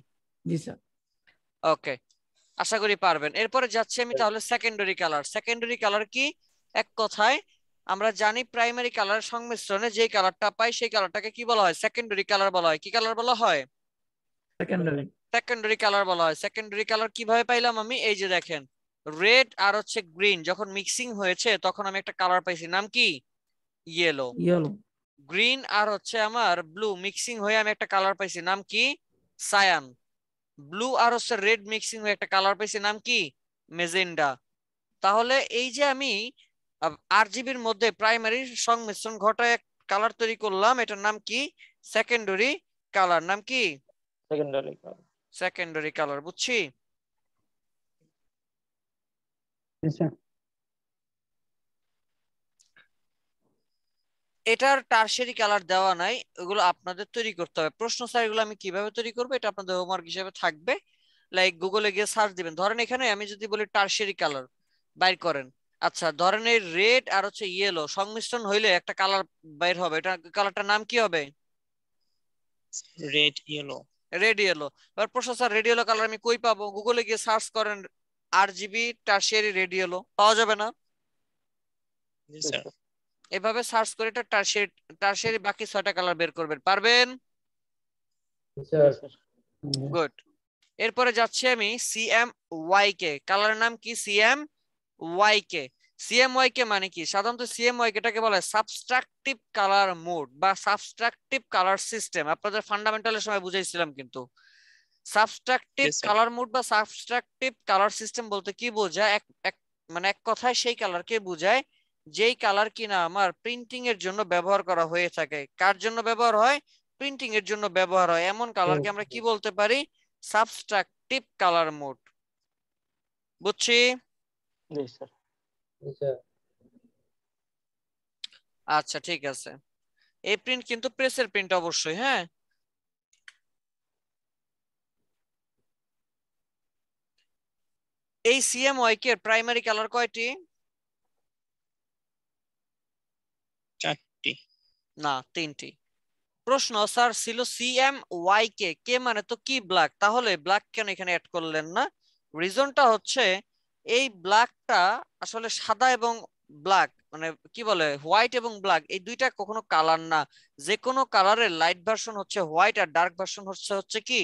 জি স্যার।
ওকে, আশা করি পারবেন। এরপরে যাচ্ছি আমি তাহলে সেকেন্ডারি কালার। সেকেন্ডারি কালার কি? এক কথায় আমরা জানি প্রাইমারি কালার সংমিশ্রণে যে কালারটা পাই সেই কালারটাকে কি বলা হয়? সেকেন্ডারি কালার বলা হয়। কি কালার বলা হয়?
সেকেন্ডারি।
সেকেন্ডারি কালার বলা হয়। সেকেন্ডারি কালার কিভাবে পাইলাম আমি? এই যে দেখেন, রেড আর হচ্ছে গ্রিন যখন মিক্সিং হয়েছে তখন আমি একটা কালার পাইছি, নাম কি? ইয়েলো।
ইয়েলো।
গ্রিন আর হচ্ছে আমার ব্লু মিক্সিং হয়ে আমি একটা কালার পাইছি, নাম কি? সায়ান। ব্লু আর হচ্ছে রেড মিক্সিং হয়ে একটা কালার পাইছি, নাম কি? মেজেন্ডা। তাহলে এই যে আমি আরজিবির মধ্যে প্রাইমারি সংমিশ্রণ ঘটায় কালার তৈরি করলাম, এটার নাম কি? Secondary colour. নাম কি?
সেকেন্ডারি।
Secondary colour. বুঝছি?
স্যার
এটার টারশিয়ারি কালার দেওয়া নাই, এগুলো আপনাদের তৈরি করতে হবে। প্রশ্ন স্যার এগুলো আমি কিভাবে তৈরি করবো এটা আপনাদের হোমওয়ার্ক হিসেবে থাকবে। লাইক গুগলে গিয়ে সার্চ দিবেন। ধরেন এখানে আমি যদি বলি টারশিয়ারি কালার বাইর করেন, আচ্ছা ধরেন এই রেড আর হচ্ছে ইয়েলো সংমিশ্রণ হইলে একটা কালার বাইর হবে, এটা কালারটার নাম কি হবে?
Red, yellow.
Red yellow. এবার প্রশ্ন স্যার রেড ইয়েলো কালার আমি কই পাবো? গুগলে গিয়ে সার্চ করেন আরজিবি টারশিয়ারি রেড ইয়েলো, পাওয়া যাবে না?
জি স্যার।
এভাবে সার্চ করে এটা টারশিয়ারি বাকি 6টা কালার বের করবেন, পারবেন?
Sir
good. এরপরে যাচ্ছি আমি সিএম ওয়াই কে। কালারের নাম কি? সিএম ওয়াই কে। সিএম ওয়াই কে মানে কি? সাধারণত সিএম ওয়াই কেটাকে বলা হয় সাবস্ট্রাকটিভ কালার মোড বা সাবস্ট্রাকটিভ কালার সিস্টেম। আপনাদের ফান্ডামেন্টালের সময় বুঝাইছিলাম কিন্তু। সাবস্ট্রাকটিভ
Yes, sir.
কালার মোড বা সাবস্ট্রাকটিভ কালার সিস্টেম বলতে কি বোঝায়? মানে এক কথায় সেই কালারকে বোঝায় যেই কালার কিনা আমার প্রিন্টিং এর জন্য ব্যবহার করা হয়ে থাকে। কার জন্য ব্যবহার হয়? প্রিন্টিং এর জন্য ব্যবহার হয়। এমন কালারকে আমরা কি বলতে পারি? সাবস্ট্রাকটিভ কালার মোড। বুঝছি?
জি স্যার। স্যার
আচ্ছা ঠিক আছে। এই প্রিন্ট কিন্তু প্রেসের প্রিন্ট অবশ্যই, হ্যাঁ। এই সিএমওয়াই কে প্রাইমারি কালার কয়টি?
4টি।
না, 3টি। প্রশ্ন স্যার ছিল সিএমওয়াই কে, কে মানে তো কি ব্ল্যাক, তাহলে ব্ল্যাক কেন এখানে অ্যাড করলেন না? রিজনটা হচ্ছে এই ব্ল্যাকটা আসলে সাদা এবং ব্ল্যাক মানে কি বলে হোয়াইট এবং ব্ল্যাক এই দুইটা কখনো কালার না, যে কোনো কালারের লাইট ভার্সন হচ্ছে হোয়াইট আর ডার্ক ভার্সন হচ্ছে কি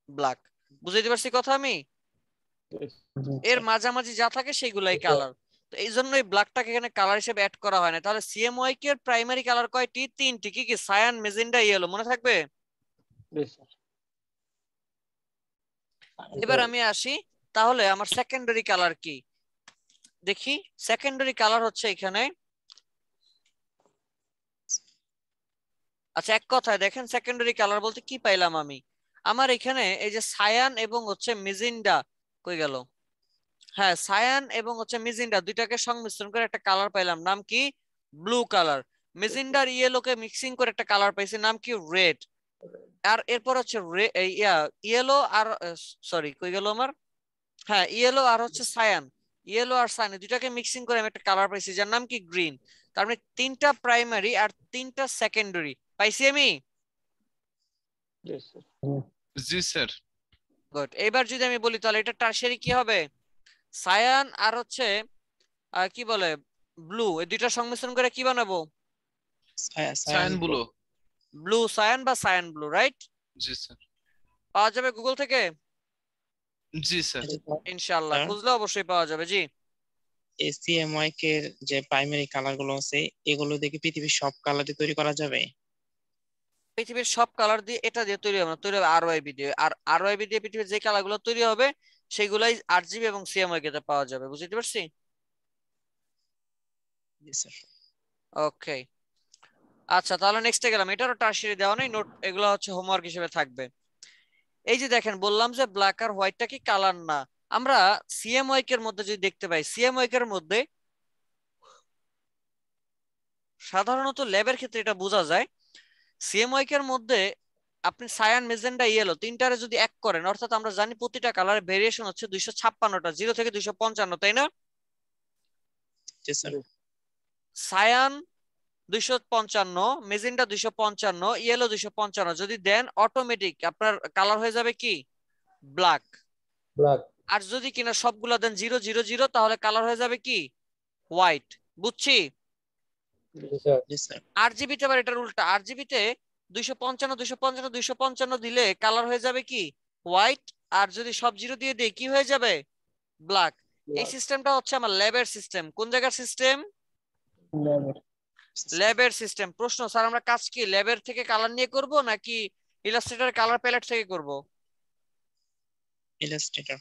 ব্ল্যাক। বুঝাইতে পারছি কথা আমি? এর মাঝামাঝি যা থাকে সেগুলাই কালার। তো এই জন্যই ব্ল্যাকটাকে এখানে কালার হিসেবে অ্যাড করা হয় না। তাহলে সিএমওয়াইকে এর প্রাইমারি কালার কয়টি? তিনটি। কি কি? Cyan, magenta, yellow. মনে থাকবে? এবার আমি আসি, তাহলে আমার সেকেন্ডারি কালার কি দেখি। সেকেন্ডারি কালার হচ্ছে এখানে, আচ্ছা এক কথায় দেখেন সেকেন্ডারি কালার বলতে কি পাইলাম আমি। আমার এখানে এই যে সায়ান এবং হচ্ছে মেজেন্ডা কই গেল, হ্যাঁ সায়ান এবং হচ্ছে মেজেন্ডা দুইটাকে সংমিশ্রণ করে একটা কালার পাইলাম, নাম কি? Blue colour. মেজেন্ডার ইয়েলোকে মিক্সিং করে একটা কালার পাইছি, নাম কি? রেড। আর এরপর হচ্ছে ইয়েলো আর সরি কই গেল আমার, হ্যাঁ ইয়েলো আর হচ্ছে সায়ান, ইয়েলো আর সায়ান দুইটাকে মিক্সিং করে আমি একটা কালার পাইছি যার নাম কি? গ্রিন। তার মানে তিনটা প্রাইমারি আর তিনটা সেকেন্ডারি পাইছি আমি।
জি স্যার।
গুড। এবার যদি আমি বলি তাহলে এটা টারশিয়ারি কি হবে? সায়ান আর হচ্ছে কি বলে ব্লু, এই দুইটা সংমিশ্রণ করে কি বানাবো?
সায়ান ব্লু।
ব্লু সায়ান বা সায়ান ব্লু, রাইট?
জি স্যার।
পাওয়া যাবে গুগল থেকে?
জি স্যার।
ইনশাআল্লাহ খুঁজলে অবশ্যই পাওয়া যাবে। জি।
সিএমওয়াইকে এর যে প্রাইমারি কালার গুলো আছে এগুলো দেখে পৃথিবীর সব কালারই তৈরি করা যাবে?
পৃথিবীর সব কালার দিয়ে এটা দিয়ে তৈরি হবে না, তৈরি হবে আরওআইবি দিয়ে। আর আরওআইবি দিয়ে পৃথিবীর যে কালার গুলো তৈরি হবে সেগুলাই আরজিবি এবং সিএমওয়াই তে পাওয়া যাবে। বুঝতে পারছি?
জি স্যার।
ওকে আচ্ছা, তাহলে নেক্সটে গেলাম। এটারও টারশিয়ারি দেওয়া নেই, নোট এগুলো হচ্ছে হোমওয়ার্ক হিসেবে থাকবে। এই যে দেখেন বললাম যে ব্ল্যাক আর হোয়াইটটা কি কালার না। আমরা সিএমওয়াই এর মধ্যে যদি দেখতে পাই, সিএমওয়াই এর মধ্যে সাধারণত ল্যাবের ক্ষেত্রে এটা বোঝা যায়, সিএমওয়াই এর মধ্যে আপনি সায়ান, মেজেন্ডা, ইয়েলো তিনটারে যদি এক করেন, অর্থাৎ আমরা জানি প্রতিটা কালারের ভেরিয়েশন হচ্ছে 256টা, 0 থেকে 255, তাই না?
জি স্যার।
সায়ান 255, মেজেন্ডা 255, ইয়েলো 255 যদি দেন অটোমেটিক আপনার কালার হয়ে যাবে কি? ব্ল্যাক।
ব্ল্যাক।
আর যদি কিনা সবগুলা দেন 000 তাহলে কালার হয়ে যাবে কি? হোয়াইট। বুঝছি?
জি স্যার।
আরজিবি তে আবার এটার উল্টা, আরজিবি তে 255 255 255 দিলে কালার হয়ে যাবে কি? হোয়াইট। আর যদি সব জিরো দিয়ে দেই কি হয়ে যাবে? ব্ল্যাক। এই সিস্টেমটা হচ্ছে আমার ল্যাবের সিস্টেম। কোন জায়গার সিস্টেম? ল্যাবের সিস্টেম। প্রশ্ন স্যার আমরা কাজ কি ল্যাবের থেকে কালার নিয়ে করব নাকি ইলাস্ট্রেটর কালার প্যালেট থেকে করব?
ইলাস্ট্রেটর।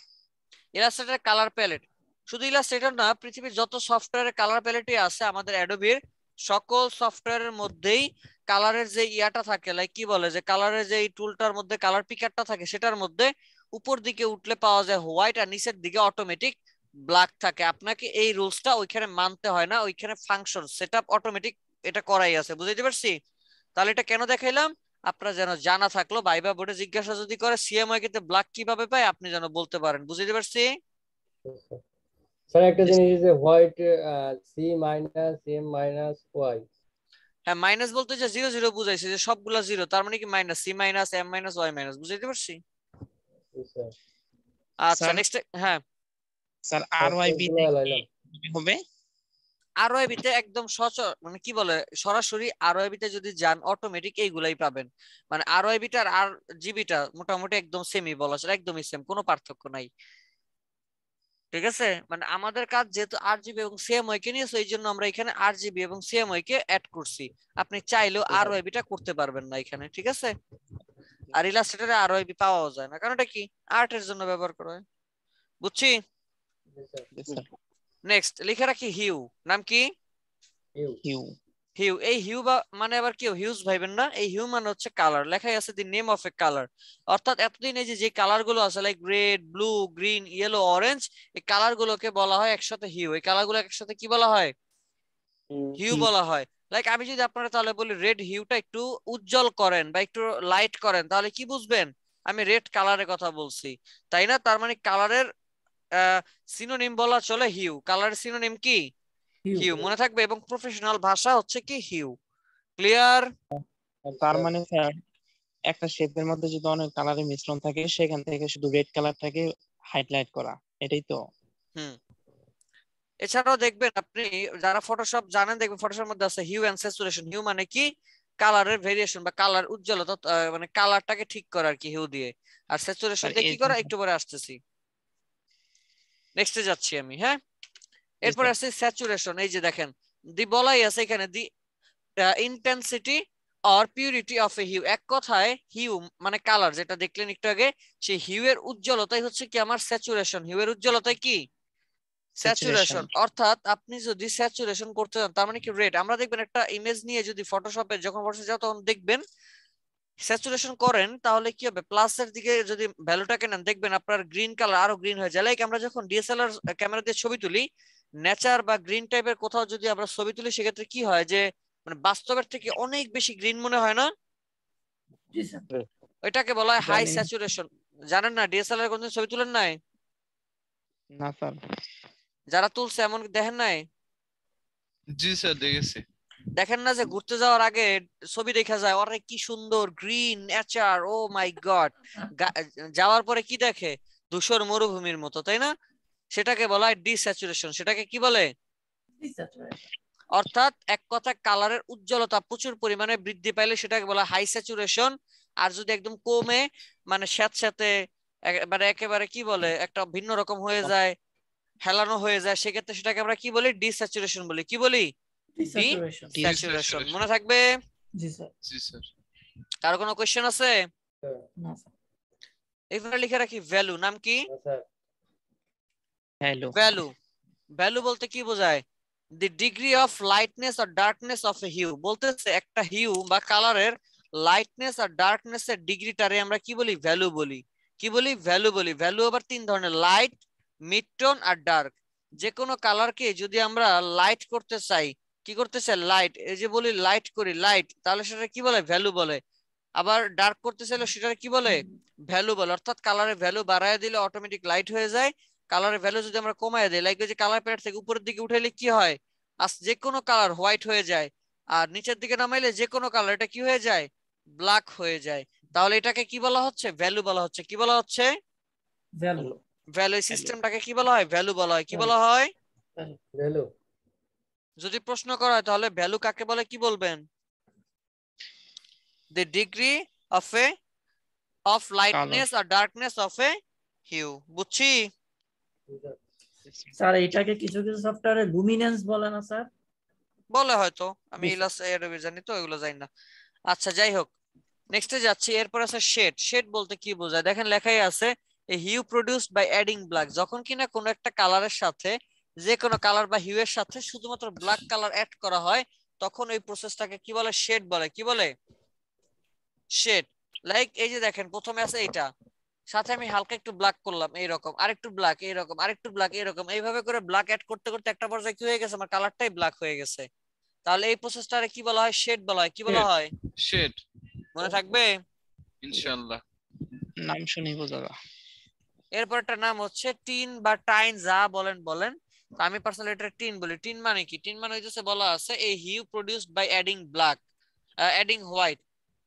Illustrator colour palette. শুধু ইলাস্ট্রেটর না, পৃথিবীর যত সফটওয়্যারের কালার প্যালেটই আছে আমাদের অ্যাডোবির, সকল সফটওয়্যারের মধ্যেই কালারের যে ইয়াটা থাকে, লাইক কি বলে যে কালারের যে এই টুলটার মধ্যে কালার পিকারটা থাকে, সেটার মধ্যে উপর দিকে উঠলে পাওয়া যায় হোয়াইট আর নিচের দিকে অটোমেটিক ব্ল্যাক থাকে। আপনাকে এই রুলসটা ওইখানে মানতে হয় না, ওইখানে ফাংশন সেটআপ অটোমেটিক এটা করাই আছে। বুঝতে পারছি? তাহলে এটা কেন দেখাইলাম? আপনার যেন জানা থাকলো, ভাইবা বোর্ডে জিজ্ঞাসা যদি করে সিএমওয়াই কে ব্ল্যাক কিভাবে পায় আপনি যেন বলতে পারেন। বুঝতে পারছি?
স্যার একটা জিনিস যে white C minus M minus Y.
হ্যাঁ মাইনাস বলতে যে 0 0 বুঝাইছে যে সবগুলা 0, তার মানে কি minus C minus M minus Y minus. বুঝতে পারছি? আচ্ছা নেক্সট। হ্যাঁ
স্যার আরওয়াইবি হবে?
আরওআইবি তে একদম মানে কি বলে সরাসরি আরওআইবি তে যদি যান অটোমেটিক এইগুলাই পাবেন। মানে আরওআইবি টা আর জিবি টা মোটামুটি একদম সেমই বলা যায়, একদমই সেম, কোনো পার্থক্য নাই। ঠিক আছে? মানে আমাদের কাজ যেহেতু আরজিবি এবং সিএমওয়াই কে নিয়েছে, এই জন্য আমরা এখানে আরজিবি এবং সিএমওয়াই কে অ্যাড করছি। আপনি চাইলেও আরওআইবি টা করতে পারবেন না এখানে। ঠিক আছে? আর ইলাস্ট্রেটরে আরওআইবি পাওয়াও যায় না, কারণ এটা কি আর্টের জন্য ব্যবহার করা হয়। বুঝছি? নেক্সট লিখে রাখি হিউ। নাম কি?
হিউ।
হিউ। এই হিউ বা মানে আবার কেউ হিউজ ভাইবেন না, এই হিউ মানে হচ্ছে কালার। লেখাই আছে the name of A colour. অর্থাৎ এতদিন এই যে কালার গুলো আছে like red, blue, green, yellow, orange, এই কালার গুলোকে বলা হয় একসাথে হিউ। এই কালার গুলো একসাথে কি বলা হয়? হিউ বলা হয়। লাইক আমি যদি আপনারা তাহলে বলি রেড হিউটা একটু উজ্জ্বল করেন বা একটু লাইট করেন, তাহলে কি বুঝবেন? আমি রেড কালারের কথা বলছি, তাই না? তার মানে কালারের সিনোনিম বলা চলে হিউ। কালারের সিনোনিম কি? হিউ। মনে থাকবে? এবং প্রফেশনাল ভাষা হচ্ছে কি হিউ। ক্লিয়ার?
তার মানে স্যার একটা শেপের মধ্যে যদি অনেক কালারের মিশ্রণ থাকে সেখান থেকে শুধু রেড কালারটাকে হাইলাইট করা, এটাই তো?
এছাড়াও দেখবেন আপনি যারা ফটোশপ জানেন দেখবেন ফটোশপের মধ্যে আছে হিউ এন্ড স্যাচুরেশন। হিউ মানে কি কালারের ভেরিয়েশন বা কালার উজ্জ্বলতা, মানে কালারটাকে ঠিক করা আর কি হিউ দিয়ে। আর স্যাচুরেশন
স্যার
দিয়ে
এই
কি করা একটু পরে আসতেছি, নেক্সটে যাচ্ছি আমি। হ্যাঁ, এরপর
স্যার
আছে স্যাচুরেশন। এই যে দেখেন দি বলাই আছে এখানে the intensity or purity of a hue. এক কথায় হিউ মানে কালার, যেটা দেখলেন একটু আগে, সেই হিউ এর উজ্জ্বলতাই হচ্ছে কি আমার স্যাচুরেশন। হিউ এর উজ্জ্বলতাই কি
স্যাচুরেশন।
স্যাচুরেশন। অর্থাৎ আপনি যদি স্যাচুরেশন করতে চান তার মানে কি রেড, আমরা দেখবেন একটা ইমেজ নিয়ে যদি ফটোশপে যখন ফটোশপে যাও তখন দেখবেন স্যাচুরেশন করেন, তাহলে কি হবে প্লাসের দিকে যদি ভ্যালুটাকে নেন দেখবেন আপনার গ্রিন কালার আরো গ্রিন হয়ে যায়। লাইক আমরা যখন ডিএসএলআর ক্যামেরা দিয়ে ছবি তুলি, নেচার বা গ্রিন টাইপের কোথাও যদি আমরা ছবি তুলি সেক্ষেত্রে কি হয় যে মানে বাস্তবের থেকে অনেক বেশি গ্রিন মনে হয় না?
জি স্যার।
ওইটাকে বলা হয় হাই
জানি না।
স্যাচুরেশন। জানেন না ডিএসএলআর কোনদিন ছবি তুলেন নাই?
না স্যার।
যারা তুলছে এমন দেখেন নাই?
জি স্যার দেখেছি।
দেখেন না যে ঘুরতে যাওয়ার আগে ছবি দেখা যায় অরে কি সুন্দর গ্রিন নেচার, ও মাই গড, যাওয়ার পরে কি দেখে ধূসর মরুভূমির মতো, তাই না? সেটাকে বলা হয় ডিস্যাচুরেশন। সেটাকে কি বলে? অর্থাৎ এক কথা কালারের উজ্জ্বলতা প্রচুর পরিমাণে বৃদ্ধি পাইলে সেটাকে বলা হাই স্যাচুরেশন। আর যদি একদম কমে মানে স্যাঁতস্যাঁতে মানে একেবারে কি বলে একটা ভিন্ন রকম হয়ে যায়, হেলানো হয়ে যায়, সেক্ষেত্রে সেটাকে আমরা কি বলি ডিস্যাচুরেশন বলি। কি বলি?
ডিস্যাচুরেশন।
ডিস্যাচুরেশন। মনে থাকবে?
জি স্যার।
জি স্যার।
কারো কোনো কোশ্চেন আছে?
না স্যার।
এখানে লিখে রাখি ভ্যালু। নাম কি?
Sir
hello.
ভ্যালু। ভ্যালু বলতে কি বোঝায়? The degree of lightness or darkness of a hue. বলতেছে একটা হিউ বা কালারের লাইটনেস আর ডার্কনেস এর ডিগ্রিটারে আমরা কি বলি? ভ্যালু বলি। কি বলি? ভ্যালু বলি। ভ্যালু আবার তিন ধরনের, লাইট, মিড টোন আর ডার্ক। যে কোনো কালারকে যদি আমরা লাইট করতে চাই, কি করতে চাই? লাইট। এই যে বলি লাইট করি, লাইট, তাহলে সেটা কি বলে? ভ্যালু বলে। আবার ডার্ক করতে চাইলে সেটা কি বলে? ভ্যালু বলে। অর্থাৎ কালারের ভ্যালু বাড়ায় দিলে অটোমেটিক লাইট হয়ে যায়, কালারের ভ্যালু যদি আমরা কমায় দিই, লাইক ওই যে কালার প্যালেট থেকে উপরের দিকে উঠাইলে কি হয়? যে কোনো কালার হোয়াইট হয়ে যায়, আর নিচের দিকে নামাইলে যে কোনো কালার এটা কি হয়ে যায়? ব্ল্যাক হয়ে যায়। তাহলে এটাকে কি বলা হচ্ছে? ভ্যালু বলা হচ্ছে। কি বলা হচ্ছে?
ভ্যালু।
ভ্যালু। সিস্টেমটাকে কি বলা হয়? ভ্যালু বলা হয়। কি বলা হয়?
ভ্যালু।
যদি প্রশ্ন করা হয় তাহলে ভ্যালু কাকে বলে কি বলবেন? the degree of a of lightness or darkness of a hue। বুঝছি?
স্যার এটাকে কিছু কিছু সফটওয়্যারে লুমিনেন্স বলে না স্যার?
বলে হয়তো, আমি
জি,
ইলাস এডোবি জানি তো, এগুলো জানি না। আচ্ছা যাই হোক, নেক্সটে যাচ্ছি। এরপর আছে শেড। শেড বলতে কি বোঝায়? দেখেন লেখাই আছে a hue produced by adding black. যখন কিনা কোনো একটা কালারের সাথে, যে কোনো কালার বা হিউ এর সাথে শুধুমাত্র ব্ল্যাক কালার অ্যাড করা হয়, তখন ওই প্রসেসটাকে কি বলে? শেড বলে। কি বলে? শেড। লাইক এই যে দেখেন প্রথমে আছে এইটা, সাথে আমি হালকা একটু ব্ল্যাক করলাম এইরকম, আরেকটু ব্ল্যাক এইরকম, আরেকটু ব্ল্যাক এইরকম, এইভাবে করে ব্ল্যাক অ্যাড করতে করতে একটা পর্যায়ে কি হয়ে গেছে? আমার কালারটাই ব্ল্যাক হয়ে গেছে। তাহলে এই প্রসেসটারে কি বলা হয়? শেড বলা হয়। কি বলা হয়?
শেড।
মনে থাকবে?
ইনশাআল্লাহ।
নাম শুনেই বোঝা যায়।
এরপর একটা নাম হচ্ছে টিন বা টাইন, যা বলেন বলেন। আমি পার্সোনালি এটা টিন বলি। টিন মানে কি? টিন মানে হইতেছে বলা আছে এই hue produced by adding black, adding white.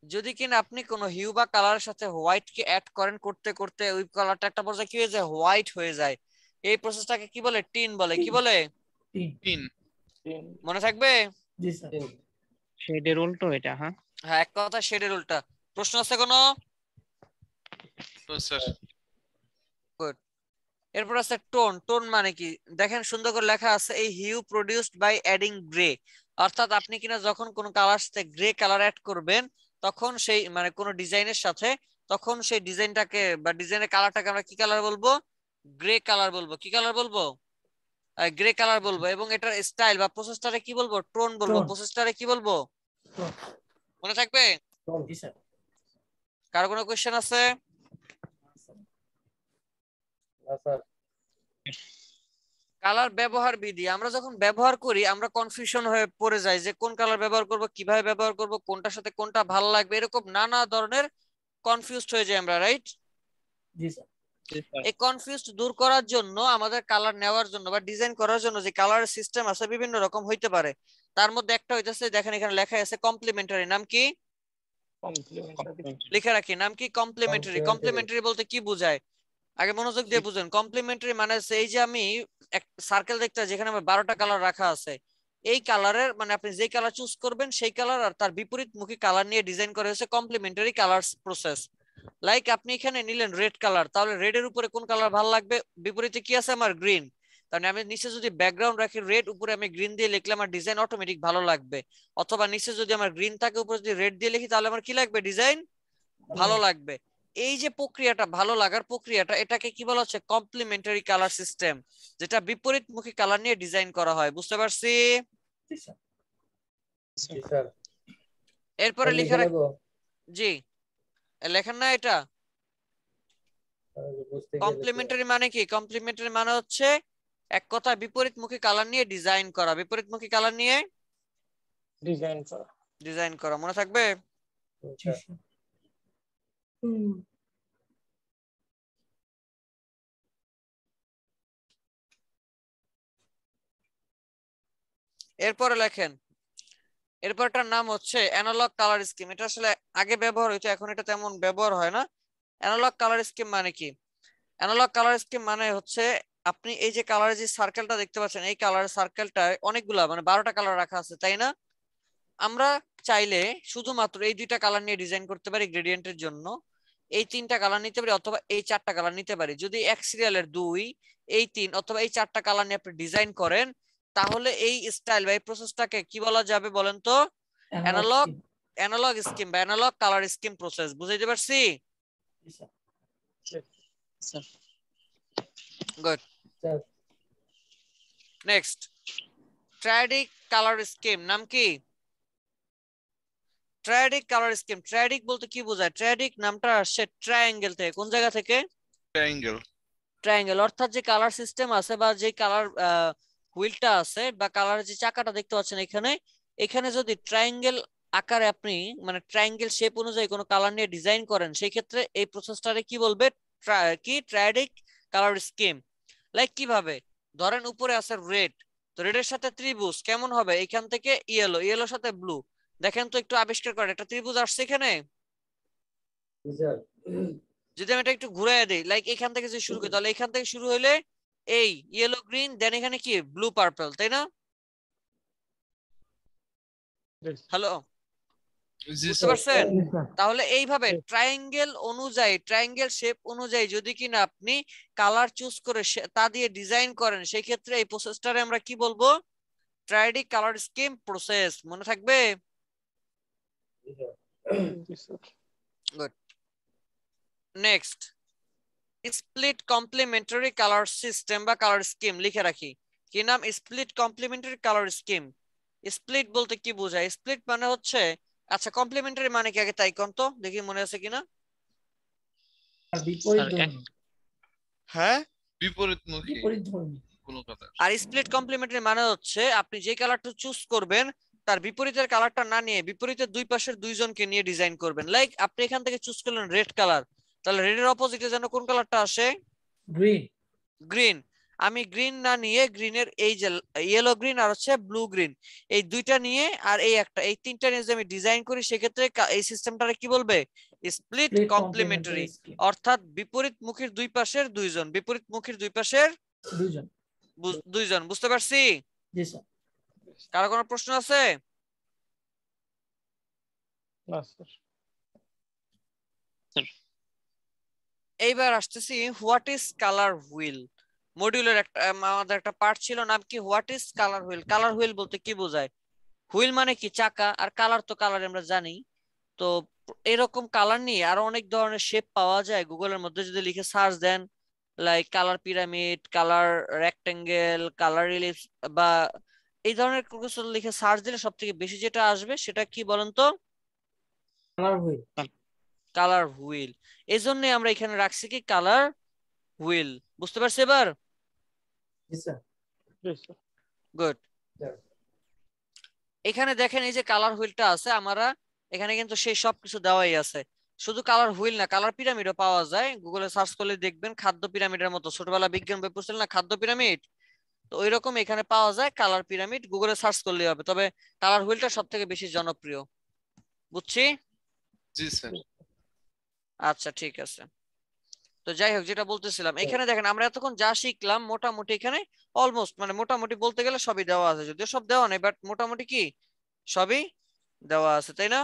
যদি কিনা আপনি কোনো হিউ বা কালারের সাথে হোয়াইট কে অ্যাড করেন, করতে করতে ওই কালারটা একটা পর্যায়ে কি হয়ে যায়? হোয়াইট হয়ে যায়। এই প্রসেসটাকে কি বলে? টিন বলে। কি বলে?
টিন।
মনে থাকবে?
জি স্যার।
শেডের উল্টো এটা। হ্যাঁ
হ্যাঁ, এক কথা শেডের উল্টা। প্রশ্ন আছে কোনো?
তো স্যার।
গুড। এরপর আছে টোন। টোন মানে কি? দেখেন সুন্দর করে লেখা আছে এই hue produced by adding grey. অর্থাৎ আপনি কিনা যখন কোন কালার সাথে গ্রে কালার অ্যাড করবেন, তখন সেই মানে কোন ডিজাইনের সাথে, তখন সেই ডিজাইনটাকে বা ডিজাইনের কালারটাকে আমরা কি কালার বলবো? গ্রে কালার বলবো। কি কালার বলবো? গ্রে কালার বলবো। এবং এটার স্টাইল বা প্রসেসটারে কি বলবো? টোন বলবো।
টোন।
প্রসেসটারে কি বলবো? মনে থাকবে?
জি স্যার।
কারো কোনো কোশ্চেন আছে?
স্যার
কালার ব্যবহার বিধি। আমরা যখন ব্যবহার করি আমরা কনফিউশন হয়ে পড়ে যাই যে কোন কালার ব্যবহার করব, কিভাবে ব্যবহার করব, কোনটার সাথে কোনটা ভালো লাগবে, এরকম নানা ধরনের কনফিউজড হয়ে যাই আমরা, রাইট?
জি স্যার।
এই কনফিউজড দূর করার জন্য, আমাদের কালার নেওয়ার জন্য বা ডিজাইন করার জন্য যে কালার সিস্টেম আছে বিভিন্ন রকম হইতে পারে। তার মধ্যে একটা হইতেছে, দেখেন এখানে লেখা আছে কমপ্লিমেন্টারি। নাম কি? লিখে রাখি। নাম কি? কমপ্লিমেন্টারি। কমপ্লিমেন্টারি বলতে কি বোঝায়? আগে মনোযোগ দিয়ে বুঝুন। কমপ্লিমেন্টারি মানে হচ্ছে এই যে আমি এক সার্কেল দেখতে যেখানে আমার 12টা কালার রাখা আছে, এই কালারের মানে আপনি যে কালার চুজ করবেন সেই কালার আর তার বিপরীতমুখী কালার নিয়ে ডিজাইন করা হয়েছে কমপ্লিমেন্টারি কালার প্রসেস। লাইক আপনি এখানে নিলেন রেড কালার, তাহলে রেড এর উপরে কোন কালার ভালো লাগবে? বিপরীতে কি আছে আমার? গ্রিন। তাহলে আমি নিচে যদি ব্যাকগ্রাউন্ড রাখি রেড, উপরে আমি গ্রিন দিয়ে লিখলে আমার ডিজাইন অটোমেটিক ভালো লাগবে। অথবা নিচে যদি আমার গ্রিন থাকে উপরে যদি রেড দিয়ে লিখি তাহলে আমার কি লাগবে? ডিজাইন ভালো লাগবে। এই যে প্রক্রিয়াটা, ভালো লাগার প্রক্রিয়াটা, এটাকে কি বলা হচ্ছে? কমপ্লিমেন্টারি কালার সিস্টেম, যেটা বিপরীতমুখী কালার নিয়ে ডিজাইন করা হয়। বুঝতে পারছি?
জি স্যার।
এরপরে লিখে রাখ।
নেব
জি, লেখেন না এটা?
বুঝতে গেলে
কমপ্লিমেন্টারি মানে কি? কমপ্লিমেন্টারি মানে হচ্ছে এক কথা বিপরীতমুখী কালার নিয়ে ডিজাইন করা। বিপরীতমুখী কালার নিয়ে ডিজাইন করা, মনে থাকবে?
স্যার।
এরপরে লেখেন, এরপরটার নাম হচ্ছে অ্যানালগ কালার স্কিম। এটা আসলে আগে ব্যবহার হইতো, এখন এটা তেমন ব্যবহার হয় না। অ্যানালগ কালার স্কিম মানে কি? অ্যানালগ কালার স্কিম মানে হচ্ছে আপনি এই যে কালারের যে সার্কেলটা দেখতে পাচ্ছেন, এই কালার সার্কেলটা অনেকগুলা মানে 12টা কালার রাখা আছে, তাই না? আমরা চাইলে শুধুমাত্র এই 2টা কালার নিয়ে ডিজাইন করতে পারি গ্রেডিয়েন্টের জন্য, এই 3টা কালার নিতে পারি, অথবা এই 4টা কালার নিতে পারি। যদি এক সিরিয়ালের 2, এই 3 অথবা এই 4টা কালার নিয়ে আপনি ডিজাইন করেন, তাহলে এই স্টাইল বা এই প্রসেসটাকে কি বলা যাবে বলেন তো? অ্যানালগ অ্যানালগ স্কিম বা অ্যানালগ কালার স্কিম প্রসেস। বুঝাইতে পারছি? Good. Next, triadic colour scheme. নাম কি? ট্রায়াডিক কালার স্কিম। ট্রায়াডিক বলতে কি বোঝায়? ট্রায়াডিক নামটা আসছে ট্রায়াঙ্গেল থেকে। কোন জায়গা থেকে?
ট্রায়াঙ্গেল।
ট্রায়াঙ্গেল অর্থাৎ যে কালার সিস্টেম আছে বা যে কালার হুইলটা আছে বা কালারের যে চাকাটা দেখতে পাচ্ছেন এখানে, এখানে যদি ট্রায়াঙ্গেল আকারে আপনি মানে ট্রায়াঙ্গেল শেপ অনুযায়ী কোনো কালার নিয়ে ডিজাইন করেন, সেই ক্ষেত্রে এই প্রসেসটারে কি বলবে? কি ট্রায়াডিক কালার স্কিম। লাইক কিভাবে? ধরেন উপরে আছে রেড, তো রেডের সাথে ত্রিভুজ কেমন হবে? এখান থেকে ইয়েলো, ইয়েলোর সাথে ব্লু। দেখেন তো, একটু আবিষ্কার করেন, একটা ত্রিভুজ আসছে এখানে। যদি আমি এটা একটু ঘুরাই দেই, লাইক এখান থেকে যদি শুরু করি, তাহলে এখান থেকে শুরু হইলে এই ইয়েলো গ্রিন, দেন এখানে কি ব্লু পার্পল, তাই না? হ্যালো, বুঝতে পারছেন? তাহলে এইভাবে ট্রায়াঙ্গেল অনুযায়ী, ট্রায়াঙ্গেল শেপ অনুযায়ী যদি কিনা আপনি কালার চুজ করে তা দিয়ে ডিজাইন করেন, সেই ক্ষেত্রে এই প্রসেসটারে আমরা কি বলবো? Triadic colour scheme process. মনে থাকবে? Good. Next, split complementary colour system বা কালার স্কিম। লিখে রাখি, কি নাম? Split complementary colour scheme. Split বলতে কি বোঝায়? স্প্লিট মানে হচ্ছে, আচ্ছা কমপ্লিমেন্টারি মানে কি আগে তাই কোন তো দেখি, মনে আছে কিনা? হ্যাঁ,
বিপরীতমুখী কোনো কালার।
আর স্প্লিট কমপ্লিমেন্টারি মানে হচ্ছে আপনি যে কালারটা চুজ করবেন তার বিপরীতের কালারটা না নিয়ে বিপরীতের দুই পাশের দুইজনকে নিয়ে ডিজাইন করবেন। লাইক আপনি এখান থেকে চুজ করলেন রেড কালার, তাহলে রেডের অপোজিটে যেন কোন কালারটা আসে?
গ্রিন।
গ্রিন। আমি গ্রিন না নিয়ে গ্রিনের এই যে ইয়েলো গ্রিন আর হচ্ছে ব্লু গ্রিন, এই দুইটা নিয়ে আর এই একটা, এই তিনটা নিয়ে যদি আমি ডিজাইন করি, সেক্ষেত্রে এই সিস্টেমটারে কি বলবে? Split complementary. অর্থাৎ বিপরীত মুখীর দুই পাশের দুইজন, বিপরীত মুখীর দুই পাশের দুইজন। বুঝতে পারছি?
জি স্যার।
কারো কোনো প্রশ্ন আছে? এইবার আসতেছি হোয়াট ইজ কালার হুইল। মডিউলের একটা আমাদের একটা পার্ট ছিল, নাম কি? What is colour wheel. Colour wheel বলতে কি বোঝায়? হুইল মানে কি? চাকা। আর কালার তো কালার আমরা জানি। তো এরকম কালার নিয়ে আরো অনেক ধরনের শেপ পাওয়া যায়। গুগলের মধ্যে যদি লিখে সার্চ দেন, like colour pyramid, colour rectangle, colour ellipse বা এই ধরনের কিছু লিখে সার্চ দিলে সব থেকে বেশি যেটা আসবে সেটা কি বলেন তো?
Colour wheel.
Colour wheel. এই জন্য আমরা এখানে রাখছি কি কালার হুইল। বুঝতে পারছি এবার? গুড। এখানে দেখেন এই যে কালার হুইলটা আছে, আমরা এখানে কিন্তু সেই সবকিছু দেওয়াই আছে। শুধু কালার হুইল না, কালার পিরামিডও পাওয়া যায়। গুগলে সার্চ করলে দেখবেন খাদ্য পিরামিডের মতো, ছোটবেলা বিজ্ঞান বই পড়ছিলেন না খাদ্য পিরামিড, তো ওই রকম এখানে পাওয়া যায় কালার পিরামিড। গুগলে সার্চ করলেই হবে। তবে কালার হুইলটা সব থেকে বেশি জনপ্রিয়। বুঝছি?
জি স্যার।
আচ্ছা ঠিক আছে। তো যাই হোক, যেটা বলতেছিলাম, এখানে দেখেন আমরা এতক্ষণ যা শিখলাম মোটামুটি এখানে অলমোস্ট, মানে মোটামুটি বলতে গেলে সবই দেওয়া আছে, যদিও সব দেওয়া নেই, বাট মোটামুটি কি সবই দেওয়া আছে, তাই না?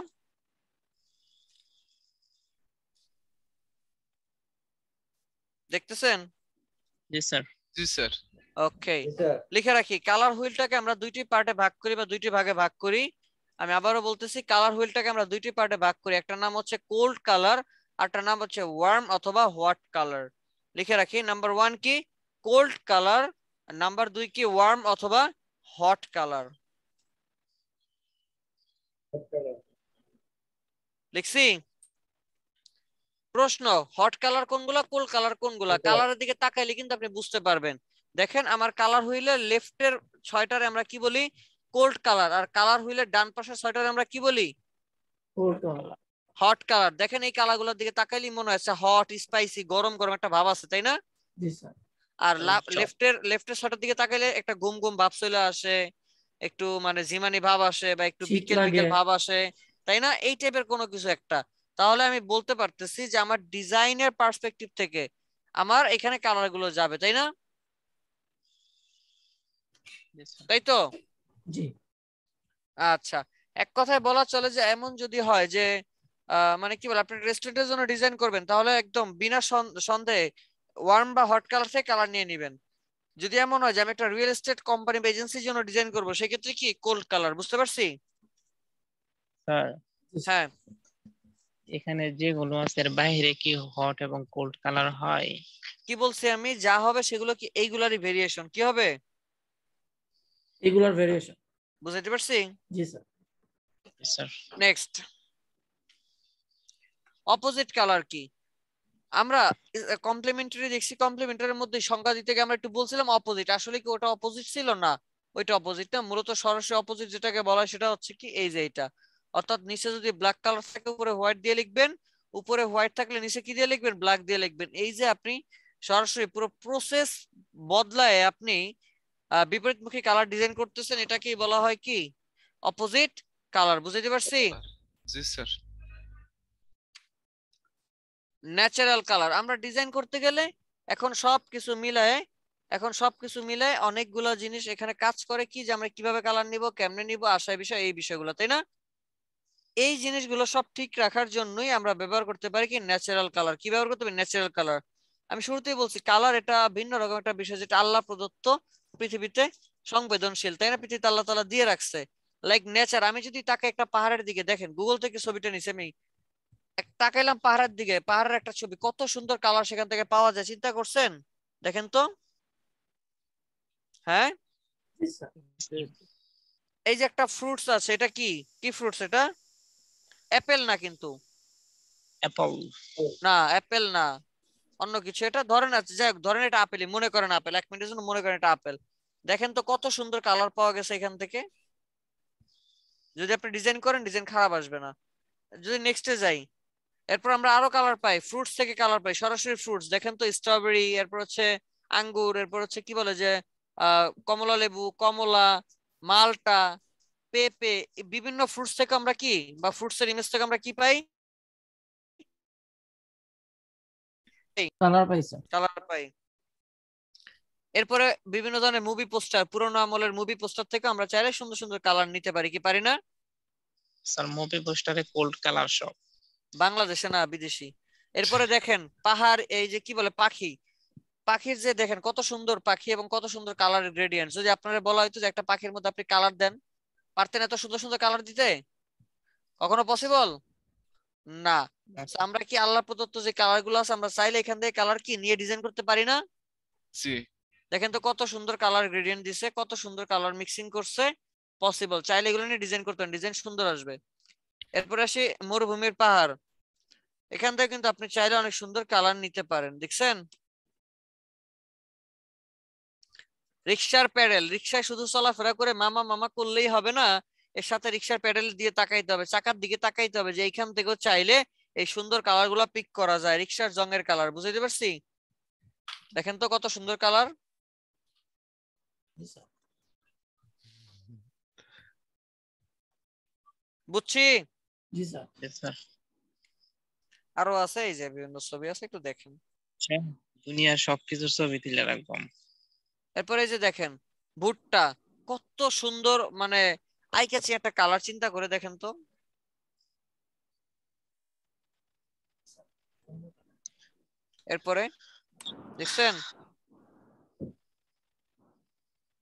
দেখতেছেন?
জি স্যার।
জি স্যার।
ওকে,
জি স্যার।
লিখে রাখি, কালার হুইলটাকে আমরা দুইটি পার্টে ভাগ করি বা দুইটি ভাগে ভাগ করি। আমি আবারও বলতেছি, কালার হুইলটাকে আমরা দুইটি পার্টে ভাগ করি, একটা নাম হচ্ছে কোল্ড কালার, আরটার নাম হচ্ছে ওয়ার্ম অথবা হট কালার। লিখে রাখি, নাম্বার 1 কি কোল্ড কালার, নাম্বার 2 কি ওয়ার্ম অথবা হট কালার। লিখছি? প্রশ্ন, হট কালার কোনগুলা, কোল্ড কালার কোনগুলা? কালারের দিকে তাকাইলে কিন্তু আপনি বুঝতে পারবেন। দেখেন আমার কালার হুইলের লেফটের 6টারে আমরা কি বলি? Cold colour. আর কালার হুইলের ডান পাশের 6টারে আমরা কি বলি? Hot colour. দেখেন এই কালারগুলোর দিকে তাকাইলেই মনে হচ্ছে হট, স্পাইসি, গরম গরম একটা ভাব আছে, তাই না?
জি স্যার।
আর
আচ্ছা।
লেফটের 6টার দিকে তাকাইলে একটা গুম গুম ভাব চলে আসে, একটু মানে জিমানি ভাব আসে, বা একটু
শীত
বিকেল
লাগে।
বিকেল ভাব আসে, তাই না? এই টাইপের কোনো কিছু একটা। তাহলে আমি বলতে পারতেছি যে আমার ডিজাইনের পার্সপেক্টিভ থেকে আমার এখানে কালার গুলো যাবে, তাই না?
জি স্যার।
তাই তো?
জি।
আচ্ছা, এক কথায় বলা চলে যে এমন যদি হয় যে মানে কি বলে, আপনি রেস্টুরেন্টের জন্য ডিজাইন করবেন, তাহলে একদম বিনা সন্দেহে ওয়ার্ম বা হট কালার থেকে কালার নিয়ে নেবেন। যদি এমন হয় যে আমি একটা রিয়েল এস্টেট কোম্পানি বা এজেন্সির জন্য ডিজাইন করবো, সেক্ষেত্রে কি কোল্ড কালার। বুঝতে পারছি?
স্যার,
হ্যাঁ,
এখানে যেগুলো আছে এর বাইরে কি হট এবং কোল্ড কালার হয়?
কি বলছি আমি, যা হবে সেগুলো কি এইগুলারই ভেরিয়েশন। কি হবে?
এগুলার ভেরিয়েশন।
বুঝতে পারছি?
জি sir.
Sir,
next, opposite colour কি? আমরা কমপ্লিমেন্টারি দেখছি, কমপ্লিমেন্টারির মধ্যে সংজ্ঞা দিতে গিয়ে আমরা একটু বলছিলাম অপোজিট। আসলে কি ওটা অপোজিট ছিল? না, ওইটা অপোজিট না। মূলত সরাসরি অপোজিট যেটাকে বলা হয় সেটা হচ্ছে কি এই যে এটা, অর্থাৎ নিচে যদি ব্ল্যাক কালার থাকে উপরে হোয়াইট দিয়ে লিখবেন, উপরে হোয়াইট থাকলে নিচে কি দিয়ে লিখবেন? ব্ল্যাক দিয়ে লিখবেন। এই যে আপনি সরাসরি পুরো প্রসেস বদলায় আপনি বিপরীতমুখী কালার ডিজাইন করতেছেন, এটাকেই বলা হয় কি অপোজিট কালার। বুঝতে পারছি?
জি স্যার।
ন্যাচারাল কালার আমরা ডিজাইন করতে গেলে এখন সবকিছু মিলায় অনেকগুলো জিনিস এখানে কাজ করে, কি যে আমরা কিভাবে কালার নিব, কেমনে নিব, আশায় বিষয় এই বিষয়গুলো, তাই না? এই জিনিসগুলো সব ঠিক রাখার জন্যই আমরা ব্যবহার করতে পারি কি ন্যাচারাল কালার। কি ব্যবহার করতে পারি? Natural colour. আমি শুরুতেই বলছি কালার এটা ভিন্ন রকম একটা বিষয়, যেটা আল্লাহ প্রদত্ত, পৃথিবীতে সংবেদনশীল, তাই না? পৃথিবীতে আল্লাহ তাআলা দিয়ে রাখছে লাইক নেচার। আমি যদি তাকে একটা পাহাড়ের দিকে, দেখেন গুগল থেকে ছবিটা নিছি আমি, তাকাইলাম পাহাড়ের দিকে, পাহাড়ের একটা ছবি, কত সুন্দর কালার সেখান থেকে পাওয়া যায়, চিন্তা করছেন? দেখেন তো। হ্যাঁ,
জি স্যার।
এই যে একটা ফ্রুটস আছে, এটা কি কি ফ্রুটস? এটা অ্যাপেল না কিন্তু,
অ্যাপল।
না অ্যাপেল না, অন্য কিছু। এটা ধরেন আছে, যাই হোক ধরেন এটা আপেলই, মনে করেন আপেল, 1 মিনিটের জন্য মনে করেন এটা আপেল। দেখেন তো কত সুন্দর কালার পাওয়া গেছে এখান থেকে। যদি আপনি ডিজাইন করেন, ডিজাইন খারাপ আসবে না। যদি নেক্সটে যাই, এরপর আমরা আরো কালার পাই, ফ্রুটস থেকে কালার পাই, সরাসরি ফ্রুটস। দেখেন তো স্ট্রবেরি, এরপর হচ্ছে আঙ্গুর, এরপর হচ্ছে কি বলে যে কমলা লেবু, কমলা, মালটা, পেঁপে, বিভিন্ন ফ্রুটস থেকে আমরা কি, বা ফ্রুটস এর ইমেজ থেকে আমরা কি পাই?
কালার পাইছেন।
কালার পাই। এরপরে বিভিন্ন ধরনের মুভি পোস্টার, পুরোনো আমলের মুভি পোস্টার থেকে আমরা চাইলে সুন্দর সুন্দর কালার নিতে পারি, কি পারি না?
স্যার, মুভি পোস্টারে কোল্ড কালার সব।
বাংলাদেশে না, বিদেশি। এরপরে দেখেন পাহাড়, এই যে কি বলে পাখি, পাখির যে দেখেন কত সুন্দর পাখি এবং কত সুন্দর কালারের গ্রেডিয়েন্ট। যদি আপনারা বলা হয়তো যে একটা পাখির মধ্যে আপনি কালার দেন, পারতেন এত সুন্দর সুন্দর কালার দিতে? কখনো পসিবল না। So, আমরা কি আল্লাহ প্রদত্ত যে কালার গুলো আছে, আমরা চাইলে এখান থেকে কালার কি নিয়ে ডিজাইন করতে পারি না?
জি।
দেখেন তো কত সুন্দর কালার গ্রেডিয়েন্ট দিছে, কত সুন্দর কালার মিক্সিং করছে। পসিবল, চাইলে এগুলো নিয়ে ডিজাইন করতে, ডিজাইন সুন্দর আসবে। এরপরে আসি মরুভূমির পাহাড়, এখান থেকে কিন্তু আপনি চাইলে অনেক সুন্দর কালার নিতে পারেন। দেখছেন? রিক্সার প্যাডেল, রিক্সায় শুধু চলাফেরা করে মামা মামা করলেই হবে না, এর সাথে রিক্সার প্যাডেল দিয়ে তাকাইতে হবে, চাকার দিকে তাকাইতে হবে, যে এইখান থেকেও চাইলে এই সুন্দর কালার গুলা পিক করা যায়, রিক্সার জংয়ের কালার। বুঝতে পারছি? দেখেন তো কত সুন্দর কালার। বুঝছি?
জি স্যার।
স্যার,
আরো আছে, এই যে বিভিন্ন ছবি আছে, একটু দেখেন।
আচ্ছা, দুনিয়ার সবকিছুর ছবি তুলে রাখবাম।
এরপরে এই যে দেখেন ভুট্টা, কত সুন্দর মানে আই ক্যাচি একটা কালার, চিন্তা করে দেখেন তো। এরপরে দেখছেন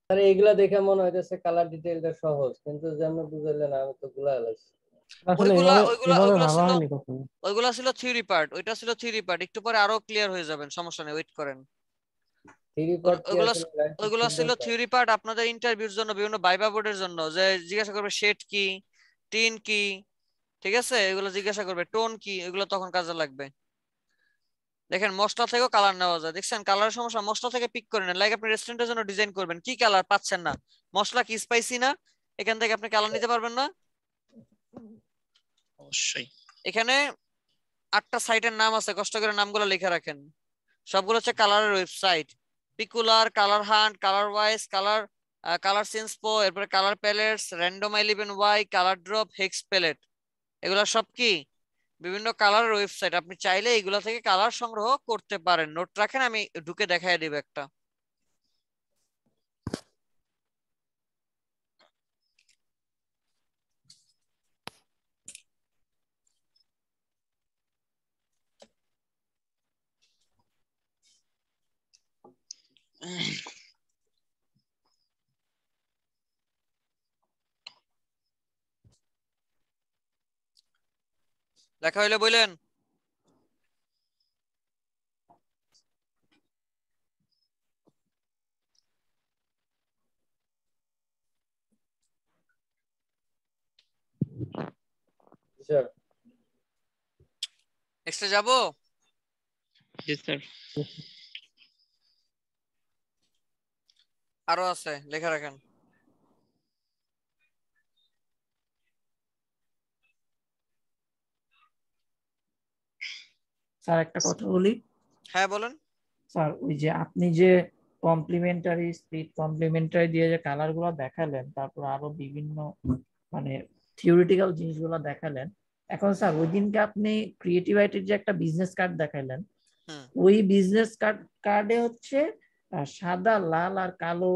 স্যার এগুলা দেখে মনে হইতেছে কালার ডিটেইলটা সহজ, কিন্তু যেমন বুঝাইলেন আমি তো গুলা লাগছে।
আসলে
ওইগুলা
এভাবে
ওইগুলা
এভাবে
ওইগুলা
ভাবা
ছিল
হয়নি কখনো।
ওইগুলা ছিল থিওরি পার্ট, ওইটা ছিল থিওরি পার্ট, একটু পরে আরো ক্লিয়ার হয়ে যাবেন, সমস্যা নেই, ওয়েট করেন।
থ্রি পার্ট কি
ওইগুলা
আসলে লাইফে
ওইগুলা ছিল
সিম্বল?
থিওরি পার্ট আপনাদের ইন্টারভিউর জন্য, বিভিন্ন ভাইবা বোর্ডের জন্য, যে জিজ্ঞাসা করবে শেড কি, টিন কি, ঠিক আছে, এগুলো জিজ্ঞাসা করবে, টোন কি, এগুলো তখন কাজে লাগবে। দেখেন মশলা থেকেও কালার নেওয়া যায়, দেখছেন কালারের সমস্যা, মশলা থেকে পিক করে নেন। লাইক আপনি রেস্টুরেন্টের জন্য ডিজাইন করবেন, কি কালার পাচ্ছেন না, মশলা কি স্পাইসি না, এখান থেকে আপনি কালার নিতে পারবেন না।
অবশ্যই।
এখানে 8টা সাইটের নাম আছে, কষ্ট করে নামগুলো লিখে রাখেন। সবগুলো হচ্ছে কালারের website, Picular, colour hunt, colour wise, colour সেন্সপো, এরপরে colour palettes, random 11Y, colour drop, hex palette, এগুলা সব কি বিভিন্ন কালারের ওয়েবসাইট। আপনি চাইলে এগুলা থেকে কালার সংগ্রহ করতে পারেন। নোট রাখেন, আমি ঢুকে দেখাই দিব একটা। দেখা হইলে বললেন।
স্যার
নেক্সটে যাবো।
জি স্যার।
আরো আছে, লেখা রাখেন।
স্যার একটা কথা বলি।
হ্যাঁ বলেন।
স্যার ওই যে আপনি যে কমপ্লিমেন্টারি, স্প্লিট কমপ্লিমেন্টারি দিয়ে যে কালার গুলো দেখালেন, তারপর আরো বিভিন্ন মানে থিওরিটিক্যাল জিনিসগুলো দেখালেন, এখন স্যার ওই দিনকে আপনি ক্রিয়েটিভ আইটির যে একটা বিজনেস কার্ড দেখাইলেন,
হুম
ওই বিজনেস কার্ডে হচ্ছে সাদা, লাল আর কালো,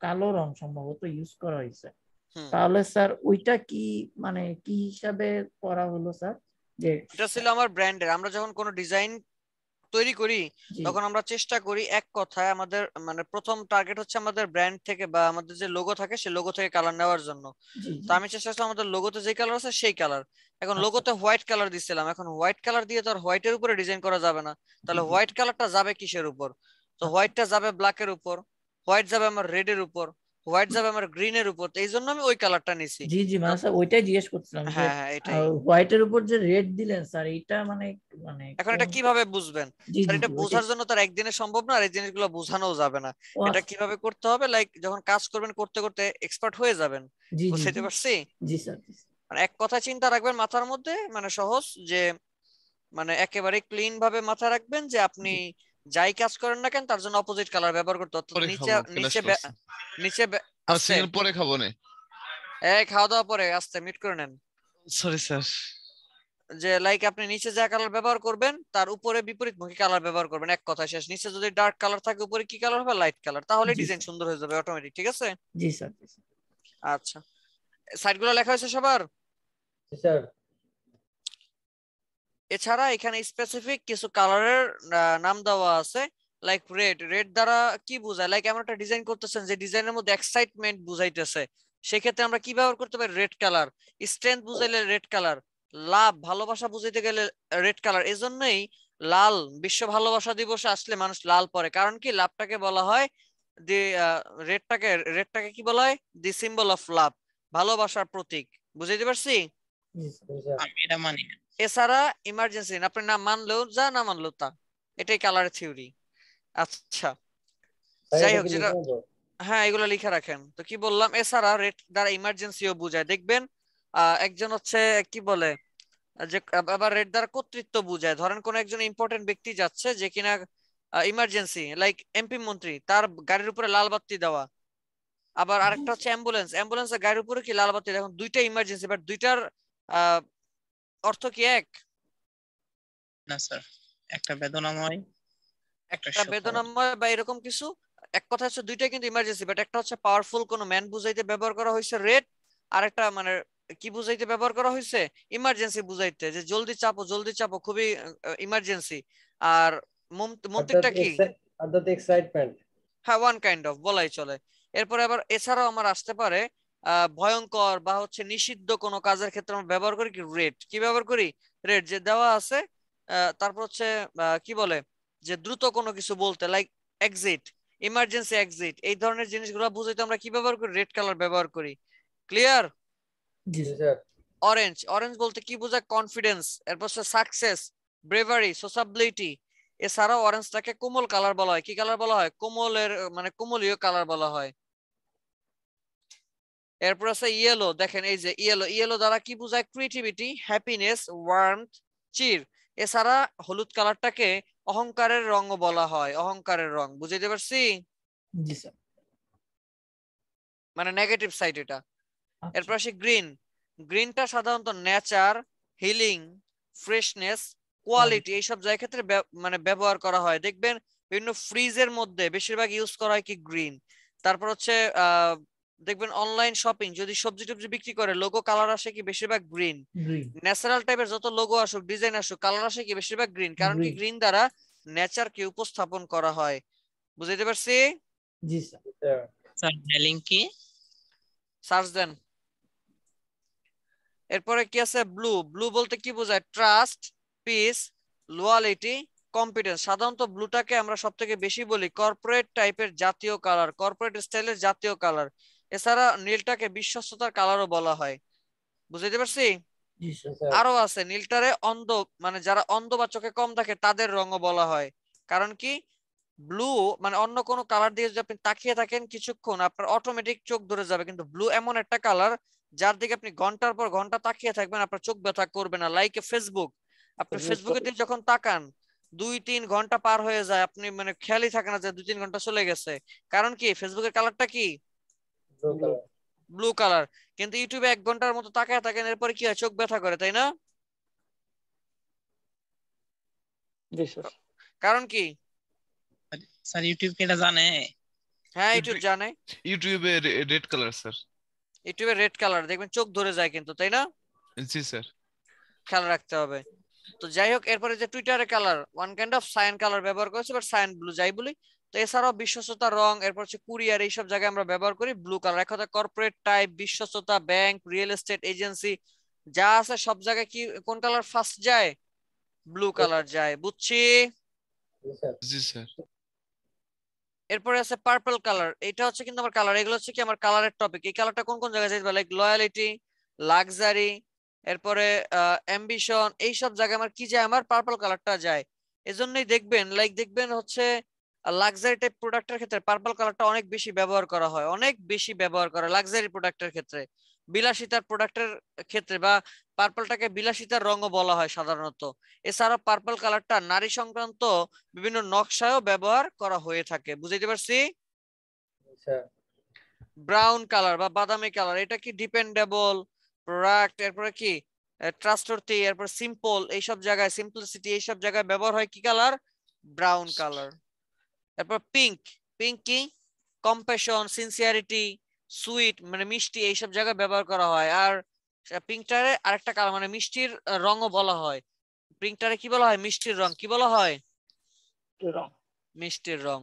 কালো রং সম্ভবত ইউজ করা হয়েছে।
হুম
তাহলে স্যার ওইটা কি মানে কি হিসাবে করা হলো স্যার? যে
এটা ছিল আমার ব্র্যান্ডের, আমরা যখন কোনো ডিজাইন তৈরি করি
জি
তখন আমরা চেষ্টা করি, এক কথায় আমাদের মানে প্রথম টার্গেট হচ্ছে আমাদের ব্র্যান্ড থেকে বা আমাদের যে লোগো থাকে সেই লোগো থেকে কালার নেওয়ার জন্য।
জি
তো
জি
আমি চেষ্টা করলাম আমাদের লোগোতে যে কালার আছে সেই কালার। এখন
আচ্ছা
লোগোতে হোয়াইট কালার দিছিলাম, এখন হোয়াইট কালার দিয়ে তো আর হোয়াইটের উপরে ডিজাইন করা যাবে না,
জি
তাহলে
জি
হোয়াইট কালারটা যাবে কিসের উপর? তো
আচ্ছা
হোয়াইটটা যাবে ব্ল্যাকের উপর, হোয়াইট যাবে আমার রেডের উপর, হোয়াইট যাবে আমার গ্রিনের উপর, তো এই জন্য আমি ওই কালারটা নিছি।
জি জি মানে স্যার ওইটাই জিজ্ঞেস করছিলাম যে
হ্যাঁ হ্যাঁ এটাই।
হোয়াইটের উপর যে রেড দিলেন স্যার, এইটা মানে মানে
এখন
কোন?
এটা কিভাবে বুঝবেন?
জি
স্যার
জি
এটা
জি ওইটাই।
বোঝার জন্য তার একদিনে সম্ভব না, আর এই জিনিসগুলো বোঝানোও যাবে না।
ও
এটা
আচ্ছা,
কিভাবে করতে হবে, লাইক যখন কাজ করবেন করতে করতে এক্সপার্ট হয়ে যাবেন।
জি জি
বুঝাইতে
জি
পারছি?
জি স্যার জি স্যার।
মানে এক কথা চিন্তা রাখবেন মাথার মধ্যে, মানে সহজ, যে মানে একেবারে ক্লিন ভাবে মাথা রাখবেন যে আপনি
জি
যাই কাজ করেন না কেন তার জন্য অপোজিট কালার ব্যবহার করতে, অর্থাৎ
পরে
নিচে
খাবো, ক্লাস
নিচে
করছি।
নিচে আস্তে,
সিঙ্গেল পরে খাবো না।
এই খাওয়া দাওয়া পরে আস্তে মিট করে নেন।
Sorry sir.
যে লাইক আপনি নিচে যা কালার ব্যবহার করবেন তার উপরে বিপরীতমুখী কালার ব্যবহার করবেন, এক কথা শেষ। নিচে যদি ডার্ক কালার থাকে উপরে কি কালার হবে? লাইট কালার, তাহলে
জি
ডিজাইন
স্যার
সুন্দর হয়ে যাবে অটোমেটিক, ঠিক আছে?
জি স্যার জি স্যার।
আচ্ছা, সাইড গুলো লেখা হয়েছে সবার?
স্যার
এছাড়া এখানে স্পেসিফিক কিছু কালারের নাম দেওয়া আছে, লাইক রেড। রেড দ্বারা কি বোঝায়? লাইক এমন একটা ডিজাইন করতেছেন যে ডিজাইনের মধ্যে এক্সাইটমেন্ট বুঝাইতেছে, সেক্ষেত্রে আমরা কি ব্যবহার করতে পারি? Red colour. স্ট্রেংথ বুঝাইলে রেড কালার, লাভ ভালোবাসা বুঝাইতে গেলে রেড কালার। এজন্যই লাল, বিশ্ব ভালোবাসা দিবসে আসলে মানুষ লাল পরে, কারণ কি লাভটাকে বলা হয় দি, রেডটাকে কি বলা হয়? দি সিম্বল অফ লাভ, ভালোবাসার প্রতীক। বুঝাইতে পারছি?
জি স্যার।
আমি এটা মানি না।
এছাড়া ইমার্জেন্সি আপনি না মানলেও যা, না মানলেও তা, এটাই কালার থিওরি। আচ্ছা
স্যার
যাই
এটা
হোক,
কি
যেটা
লিখে নেবো?
হ্যাঁ এগুলো লিখে রাখেন। তো কি বললাম, এছাড়া রেড দ্বারা ইমার্জেন্সিও বুঝায়, দেখবেন একজন হচ্ছে কি বলে যে, আবার রেড দ্বারা কর্তৃত্ব বুঝায়। ধরেন কোন একজন ইম্পর্টেন্ট ব্যক্তি যাচ্ছে যে কিনা ইমার্জেন্সি, লাইক এমপি মন্ত্রী, তার গাড়ির উপরে লাল বাতি দেওয়া। আবার আরেকটা হচ্ছে অ্যাম্বুলেন্স, অ্যাম্বুলেন্সের গাড়ির উপরে কি লাল বাতি, দেখুন দুইটা ইমার্জেন্সি, বাট দুইটার আহ অর্থ কি এক?
না স্যার, একটা বেদনাময় একটা
একটা
শোক
বেদনাময় বা এরকম কিছু। এক কথা হচ্ছে দুইটাই কিন্তু ইমার্জেন্সি, বাট একটা হচ্ছে পাওয়ারফুল কোন ম্যান বুঝাইতে ব্যবহার করা হয়েছে রেড, আর একটা মানে কি বুঝাইতে ব্যবহার করা হয়েছে, ইমার্জেন্সি বুঝাইতে, যে জলদি চাপো জলদি চাপো, খুবই ইমার্জেন্সি। আর
অর্থাৎ
মন্ত্রীটা কি?
অর্থাৎ এক্সাইটমেন্ট।
হ্যাঁ, ওয়ান কাইন্ড অফ বলাই চলে। এরপরে আবার এছাড়াও আমার আসতে পারে ভয়ঙ্কর বা হচ্ছে নিষিদ্ধ কোনো কাজের ক্ষেত্রে আমরা ব্যবহার করি কি রেড। কি ব্যবহার করি? রেড, যে দেওয়া আছে। তারপর হচ্ছে কি বলে, যে দ্রুত কোনো কিছু বলতে, লাইক এক্সিট, ইমার্জেন্সি এক্সিট, এই ধরনের জিনিসগুলো বুঝাইতে আমরা কি ব্যবহার করি? রেড কালার ব্যবহার করি। ক্লিয়ার?
জি
জি
স্যার।
স্যার।
অরেঞ্জ, অরেঞ্জ বলতে কি বোঝায়? কনফিডেন্স, এরপর সাকসেস, ব্রেভারি, সোসাবিলিটি। এছাড়াও অরেঞ্জটাকে কোমল কালার বলা হয়। কি কালার বলা হয়? কোমলের মানে কোমলীয় কালার বলা হয়। এরপর আছে ইয়েলো। দেখেন এই যে ইয়েলো, ইয়েলো দ্বারা কি বোঝায়? ক্রিয়েটিভিটি, হ্যাপিনেস, ওয়ার্মথ, চির। এছাড়া হলুদ কালারটাকে অহংকারের রং বলা হয়। অহংকারের রং, বুঝাইতে পারছি?
জি স্যার।
মানে নেগেটিভ সাইড এটা।
আচ্ছা।
এরপর আসি গ্রিন। গ্রিনটা সাধারণত নেচার, হিলিং, ফ্রেশনেস, কোয়ালিটি এইসব জায়গার ক্ষেত্রে মানে ব্যবহার করা হয়। দেখবেন বিভিন্ন ফ্রিজের মধ্যে বেশিরভাগ ইউজ করা হয় কি গ্রিন। তারপর হচ্ছে দেখবেন অনলাইন শপিং যদি সবজি টবজি বিক্রি করে, লোগো কালার আসে কি? বেশিরভাগ গ্রিন।
গ্রিন।
ন্যাচারাল টাইপের যত লোগো আসুক, ডিজাইন আসুক, কালার আসে কি? বেশিরভাগ গ্রিন। কারণ কি?
গ্রিন।
গ্রিন দ্বারা নেচারকে উপস্থাপন করা হয়। বুঝাইতে পারছি?
জি স্যার।
স্যার হেলিং কি?
সার্চ দেন। এরপরে কি আছে? ব্লু। ব্লু বলতে কি বোঝায়? Trust, piece, loyalty, competence. সাধারণত ব্লুটাকে আমরা সব থেকে বেশি বলি কর্পোরেট টাইপের জাতীয় কালার, কর্পোরেট স্টাইলের জাতীয় কালার। এছাড়া নীলটাকে বিশ্বস্ততার কালারও বলা হয়। বুঝতে পারছি?
জি স্যার।
আরো আছে নীলটারে অন্ধ, মানে যারা অন্ধ বা চোখে কম থাকে তাদের রঙও বলা হয়। কারণ কি? ব্লু মানে অন্য কোনো কালার দিয়ে যদি আপনি তাকিয়ে থাকেন কিছুক্ষণ, আপনার অটোমেটিক চোখ ধরে যাবে, কিন্তু ব্লু এমন একটা কালার যার দিকে আপনি ঘন্টার পর ঘন্টা তাকিয়ে থাকবেন, আপনার চোখ ব্যথা করবে না। লাইক ফেসবুক, আপনি ফেসবুকের দিকে যখন তাকান 2-3 ঘন্টা পার হয়ে যায়, আপনি মানে খেয়ালই থাকে না যে 2-3 ঘন্টা চলে গেছে। কারণ কি? ফেসবুকের কালারটা কি? Blue colour. কিন্তু ইউটিউবে 1 ঘন্টার মতো তাকায় থাকেন, এরপরে কি হয়? চোখ ব্যথা করে, তাই না? কারণ কি?
স্যার ইউটিউব কি এটা জানে?
হ্যাঁ, ইউটিউব জানে।
ইউটিউবে রেড কালার স্যার।
ইউটিউবে রেড কালার দেখবেন চোখ ধরে যায় কিন্তু, তাই না?
জি স্যার।
খেয়াল রাখতে হবে। তো যাই হোক, এরপরে যে টুইটারে colour one kind of cyan colour ব্যবহার করেছে, বাট সায়ান ব্লু যাই বলি। তো এছাড়াও বিশ্বস্ততা রং, এরপর হচ্ছে কুরিয়ার, এইসব জায়গায় আমরা ব্যবহার করি ব্লু কালার। এক কথা কর্পোরেট টাইপ, বিশ্বস্ততা, ব্যাংক, রিয়েল এস্টেট এজেন্সি যা আছে সব জায়গায় কি কোন কালার ফার্স্ট যায়? ব্লু কালার যায়। বুঝছি?
জি স্যার।
এরপরে আছে পার্পল কালার। এটা হচ্ছে কিন্তু আমার কালার, এগুলো হচ্ছে কি আমার কালারের টপিক। এই কালারটা কোন কোন জায়গায় যাইতে পারে? লাইক লয়ালিটি, লাক্সারি, এরপরে অ্যাম্বিশন, এইসব জায়গায় আমার কি যায়? আমার পার্পল কালারটা যায়। এজন্যই দেখবেন দেখবেন হচ্ছে লাক্সারি টাইপ প্রোডাক্টের ক্ষেত্রে পার্পল কালারটা অনেক বেশি ব্যবহার করা হয়, অনেক বেশি ব্যবহার করা লাক্সারি প্রোডাক্টের ক্ষেত্রে। বিলাসিতার প্রোডাক্টের ক্ষেত্রে বা পার্পলটাকে বিলাসিতার রঙও বলা হয় সাধারণত। এছাড়া পার্পল কালারটা নারী সংক্রান্ত বিভিন্ন নকশায়ও ব্যবহার করা হয়ে থাকে। বুঝতে পারছি? ব্রাউন কালার বা বাদামি কালার, এটা কি? ডিপেন্ডেবল প্রোডাক্ট, এরপরে কি ট্রাস্টওয়ার্থি, এরপর সিম্পল, এইসব জায়গায় সিম্পলিসিটি, এইসব জায়গায় ব্যবহার হয় কি কালার? Brown colour. এরপর পিঙ্ক। পিঙ্ক কি? কম্প্যাশন, সিনসিয়ারিটি, সুইট মানে মিষ্টি, এইসব জায়গায় ব্যবহার করা হয়। আর পিঙ্কটারে আরেকটা কালার মানে মিষ্টির রঙও বলা হয়। পিঙ্কটারে কি বলা হয়? মিষ্টির রং। কি বলা হয়? মিষ্টির রং।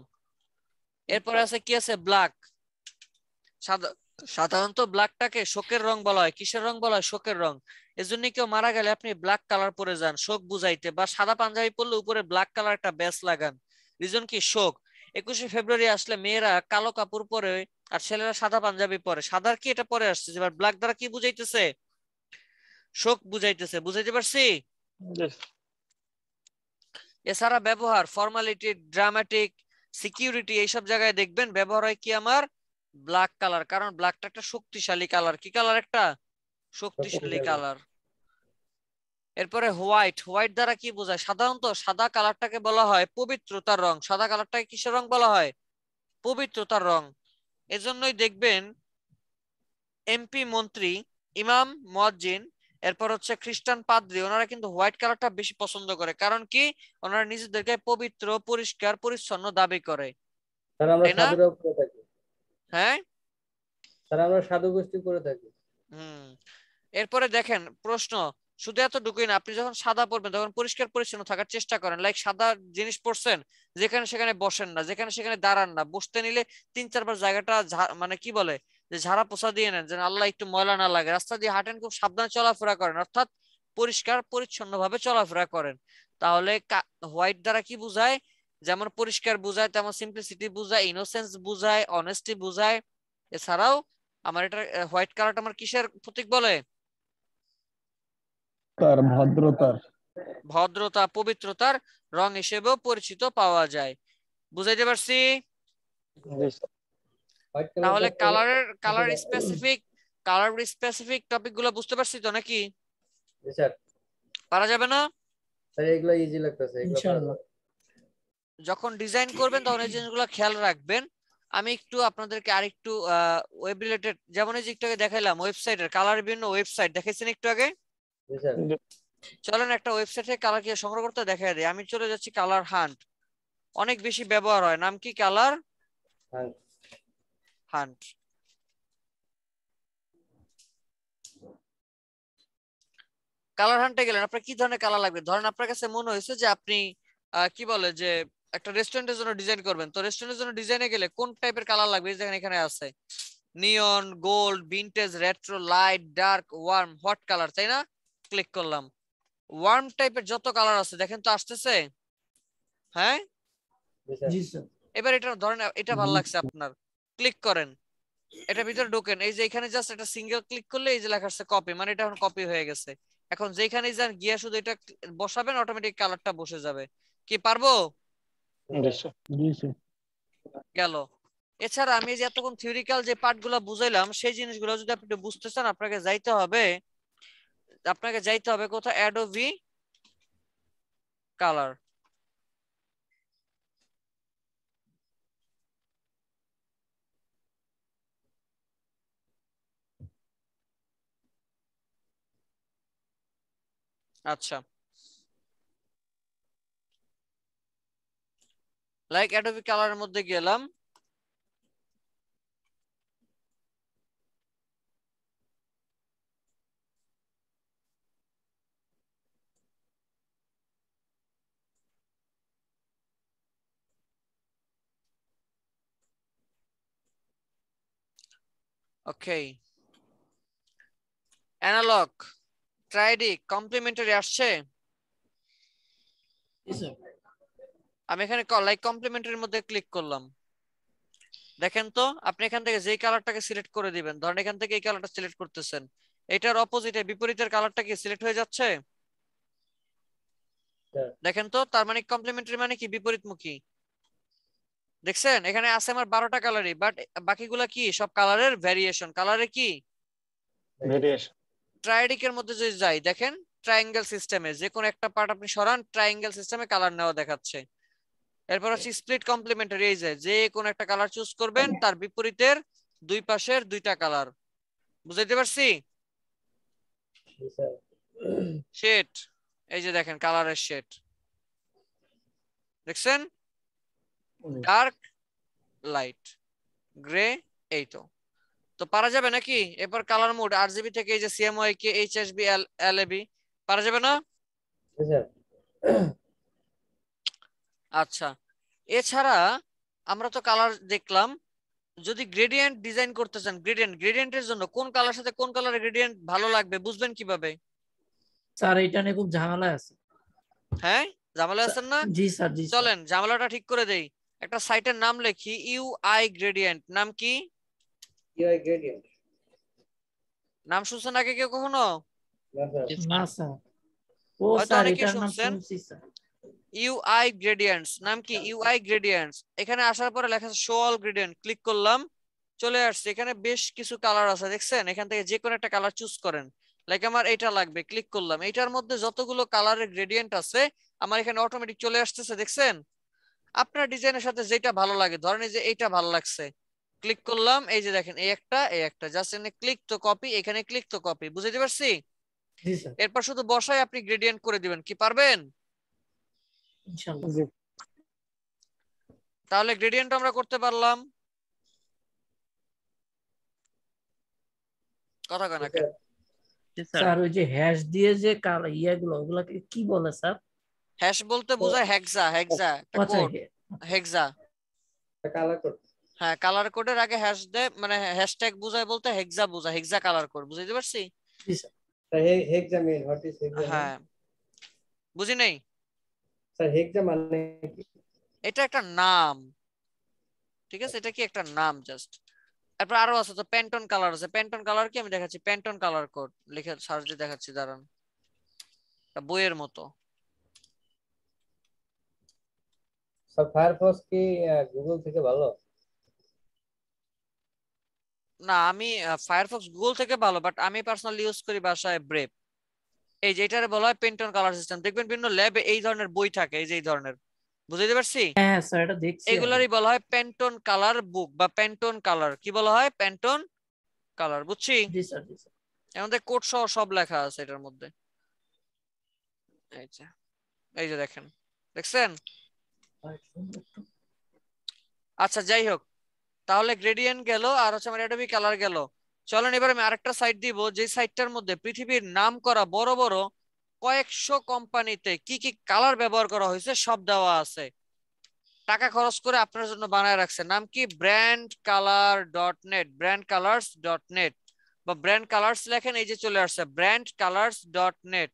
এরপরে আছে কি আছে? ব্ল্যাক। সাধারণত ব্ল্যাকটাকে শোকের রং বলা হয়। কিসের রং বলা হয়? শোকের রং। এজন্য কেউ মারা গেলে আপনি ব্ল্যাক কালার পরে যান শোক বুঝাইতে, বা সাদা পাঞ্জাবি পরলে উপরে ব্ল্যাক কালার একটা ব্যাস লাগান। রিজন কি? শোক। 21শে ফেব্রুয়ারি আসলে মেয়েরা কালো কাপড় পরে আর ছেলেরা সাদা পাঞ্জাবি পরে। সাদার কি এটা পরে আসছে, এবার ব্ল্যাক দ্বারা কি বুঝাইতেছে? শোক বুঝাইতেছে। বুঝাইতে পারছি? এছাড়া ব্যবহার ফর্মালিটি, ড্রামাটিক, সিকিউরিটি, এইসব জায়গায় দেখবেন ব্যবহার হয় কি আমার? Black colour. কারণ ব্ল্যাকটা একটা শক্তিশালী কালার। কি কালার? একটা শক্তিশালী কালার। এরপরে হোয়াইট। হোয়াইট দ্বারা কি বোঝায়? সাধারণত সাদা কালারটাকে বলা হয় পবিত্রতার রং। সাদা কালারটাকে কিসের রং বলা হয়? পবিত্রতার রং। এজন্যই দেখবেন এমপি, মন্ত্রী, ইমাম, মুয়াজ্জিন এরপর হচ্ছে খ্রিস্টান পাদ্রী, ওনারা কিন্তু হোয়াইট কালারটা বেশি পছন্দ করে। কারণ কি, ওনারা নিজেদেরকে পবিত্র, পরিষ্কার, পরিচ্ছন্ন দাবি করে,
স্যার আমরা
তাই না?
সাধুরাও করে থাকি।
হ্যাঁ,
স্যার আমরা সাধু গোষ্ঠী করে থাকি।
এরপরে দেখেন প্রশ্ন শুধু এতটুকুই না, আপনি যখন সাদা পরবেন তখন পরিষ্কার পরিচ্ছন্ন থাকার চেষ্টা করেন। লাইক সাদা জিনিস পরছেন, যেখানে সেখানে বসেন না, যেখানে সেখানে দাঁড়ান না, বসতে নিলে 3-4 বার জায়গাটা মানে কি বলে যে ঝাড়া পোছা দিয়ে নেন, যেন আল্লাহ একটু ময়লা না লাগে। রাস্তা দিয়ে হাঁটেন, খুব সাবধানে চলাফেরা করেন, অর্থাৎ পরিষ্কার পরিচ্ছন্ন ভাবে চলাফেরা করেন। তাহলে হোয়াইট দ্বারা কি বুঝায়? যেমন পরিষ্কার বুঝায়, তেমন সিম্পলিসিটি বুঝায়, ইনোসেন্স বুঝায়, অনেস্টি বুঝায়। এছাড়াও আমার এটা হোয়াইট কালারটা আমার কিসের প্রতীক বলে?
তার ভদ্রতার।
ভদ্রতা, পবিত্রতার রং হিসেবেও পরিচিত পাওয়া যায়। বুঝাইতে পারছি? তাহলে কালার স্পেসিফিক টপিক গুলো বুঝতে পারছি তো নাকি? পারা যাবে না?
এগুলো ইজি লাগতেছে,
ইনশাআল্লাহ।
যখন ডিজাইন করবেন তখন এই জিনিসগুলো খেয়াল রাখবেন। আমি একটু আপনাদেরকে আরেকটু ওয়েব রিলেটেড, যেমন এই যে একটু আগে দেখাইলাম ওয়েবসাইটের কালার, বিভিন্ন ওয়েবসাইট দেখাইছেন একটু আগে। চলেন একটা ওয়েবসাইটে কালার কি সংগ্রহ করতে দেখাই দেয়। আমি চলে যাচ্ছি কালার হান্ট, অনেক বেশি ব্যবহার হয়। নাম কি? Colour hunt. কালার হান্টে গেলেন, আপনার কি ধরনের কালার লাগবে? ধরেন আপনার কাছে মনে হয়েছে যে আপনি কি বলে যে একটা রেস্টুরেন্টের জন্য ডিজাইন করবেন, তো রেস্টুরেন্টের জন্য ডিজাইনে গেলে কোন টাইপের কালার লাগবে? যেখানে এখানে আছে neon, gold, vintage, retro, light, dark, warm, hot colour, তাই না? ক্লিক করলাম। ওয়ার্ম টাইপের যত কালার আছে দেখেন তো আসতেছে। হ্যাঁ,
জি স্যার।
এবার এটা ধরেন এটা ভালো লাগছে আপনার, ক্লিক করেন, এটা ভিতরে ঢোকেন। এই যে এখানে জাস্ট একটা সিঙ্গেল ক্লিক করলে এই যে লেখা আছে কপি, মানে এটা এখন কপি হয়ে গেছে। এখন যেখানে যান গিয়া শুধু এটা বসাবেন, অটোমেটিক কালারটা বসে যাবে। কি পারবো?
জি স্যার।
গেল। এছাড়া আমি যে এতক্ষণ থিওরিক্যাল যে পার্টগুলো বুঝাইলাম, সেই জিনিসগুলো যদি আপনি বুঝতে চান, আপনাকে যাইতে হবে কোথায়? Adobe colour. আচ্ছা, লাইক অ্যাডোবি কালারের মধ্যে গেলাম। ওকে, অ্যানালগ, ট্রাইডিক, কমপ্লিমেন্টারি আসছে। আমি এখানে লাইক কমপ্লিমেন্টারির মধ্যে ক্লিক করলাম। দেখেন তো, আপনি এখান থেকে যেই কালারটাকে সিলেক্ট করে দিবেন, ধরেন এখান থেকে এই কালারটা সিলেক্ট করতেছেন, এটার অপোজিটে বিপরীতের কালারটা কি সিলেক্ট হয়ে যাচ্ছে? দেখেন তো, তার মানে কমপ্লিমেন্টারি মানে কি? বিপরীতমুখী। দেখছেন এখানে আছে আমার 12টা কালারই, বাট বাকিগুলা কি? সব কালারের ভ্যারিয়েশন। কালারে কি
ভেরিয়েশন।
ট্রাইডিকের মধ্যে যদি যাই, দেখেন ট্রায়াঙ্গেল সিস্টেমে যে কোনো একটা পার্ট আপনি সরান, ট্রায়াঙ্গেল সিস্টেমে কালার নেওয়া দেখাচ্ছে। এরপর হচ্ছে স্প্লিট কমপ্লিমেন্টারি, এই যে কোনো একটা কালার চুজ করবেন, তার বিপরীতের দুই পাশের দুইটা কালার। বুঝাইতে পারছি? শেড, এই যে দেখেন কালারের শেড দেখছেন, ডার্ক, লাইট, গ্রে, এই তো পারা যাবে নাকি? এরপর কালার মোড আরজিবি থেকে এই যে সিএমওয়াই কে এইচএসবি এলএবি, পারা যাবে না? আচ্ছা, এছাড়া আমরা তো কালার দেখলাম। যদি গ্রেডিয়েন্ট ডিজাইন করতে চান, গ্রেডিয়েন্টের জন্য কোন কালার সাথে কোন কালারের গ্রেডিয়েন্ট ভালো লাগবে বুঝবেন কিভাবে?
স্যার এটা নিয়ে খুব ঝামেলা আছে।
হ্যাঁ, ঝামেলা আছেন না?
জি স্যার, জি।
চলেন ঝামেলাটা ঠিক করে দেই। একটা সাইটের নাম লিখি, ইউআই গ্রেডিয়েন্ট। নাম কি?
UI gradient.
নাম শুনছেন আগে কেউ কখনো?
না স্যার। ও
হয়তো
স্যার
অনেকেই
এটার নাম
শুনছেন।
শুনছি স্যার।
ইউআই গ্রেডিয়েন্টস। নাম কি? ইউআই গ্রেডিয়েন্টস। এখানে আসার পরে লেখা আছে শো অল গ্রেডিয়েন্ট, ক্লিক করলাম, চলে আসছে। এখানে বেশ কিছু কালার আছে দেখছেন, এখান থেকে যে কোনো একটা কালার চুজ করেন। লাইক আমার এটা লাগবে, ক্লিক করলাম। এইটার মধ্যে যতগুলো কালারের গ্রেডিয়েন্ট আছে আমার এখানে অটোমেটিক চলে আসতেছে, দেখছেন? আপনার ডিজাইনের সাথে যেটা ভালো লাগে, ধরেন এই যে এইটা ভালো লাগছে, ক্লিক করলাম, এই যে দেখেন এই একটা জাস্ট এখানে ক্লিক তো কপি, এখানে ক্লিক তো কপি। বুঝতে পারছি?
জি স্যার
এরপর শুধু বসাই আপনি গ্রেডিয়েন্ট করে দিবেন, কি পারবেন?
ইনশাআল্লাহ।
জি
তাহলে গ্রেডিয়েন্ট আমরা করতে পারলাম, কথা কয় না কেন?
জি স্যার।
স্যার ওই যে হ্যাশ দিয়ে যে ইয়েগুলো ওগুলাকে কি বলে স্যার?
হ্যাশ বলতে বোঝায় হেক্সা, হেক্সা একটা
আচ্ছা
কোড, হেক্সা।
Colour code.
হ্যাঁ, কালার কোডের আগে হ্যাশ দেয়, মানে হ্যাশট্যাগ বোঝায় বলতে হেক্সা বোঝায়, হেক্সা কালার কোড, বুঝতে পারছি?
জি sir.
Hexamine, what is hexamine?
হ্যাঁ, বুঝি নাই।
স্যার হেক্সা মানে কি?
এটা একটা নাম, ঠিক আছে, এটা কি একটা নাম জাস্ট। তারপর আরো আছে তো, প্যান্টন কালার আছে, প্যান্টন কালার কি আমি দেখাচ্ছি, প্যান্টন কালার কোড লিখে সার্চ দিয়ে দেখাচ্ছি, দাঁড়ান, বইয়ের মতো।
স্যার ফায়ারফক্স কি গুগল থেকে ভালো?
না, আমি ফায়ারফক্স গুগল থেকে ভালো, বাট আমি পার্সোনালি ইউজ করি বাসায় ব্রেভ। এই যে এটারে বলা হয় পেন্টন কালার সিস্টেম, দেখবেন বিভিন্ন ল্যাবে এই ধরনের বই থাকে, এই যে এই ধরনের, বুঝতে পারছি?
হ্যাঁ স্যার এটা দেখছি আমি।
এগুলারই বলা হয় প্যান্টন কালার বুক বা প্যান্টন কালার, কি বলা হয়, প্যান্টন কালার, বুঝছি?
জি স্যার জি স্যার।
এর মধ্যে কোড সহ সব লেখা আছে এটার মধ্যে। এই যে দেখেন, দেখছেন? আচ্ছা যাই হোক, তাহলে গ্রেডিয়েন্ট গেল, আর হচ্ছে আমার অ্যাডোবি কালার গেল। চলেন এবার আমি আরেকটা সাইট দিব, যে সাইটটার মধ্যে পৃথিবীর নাম করা বড় বড় কয়েকশো কোম্পানিতে কি কি কালার ব্যবহার করা হয়েছে সব দেওয়া আছে, টাকা খরচ করে আপনার জন্য বানায় রাখছে। নাম কি? Brand colour dot net, brand colours dot net, বা ব্র্যান্ড কালার্স লেখেন, এই যে চলে আসছে ব্র্যান্ড কালার্স ডট নেট।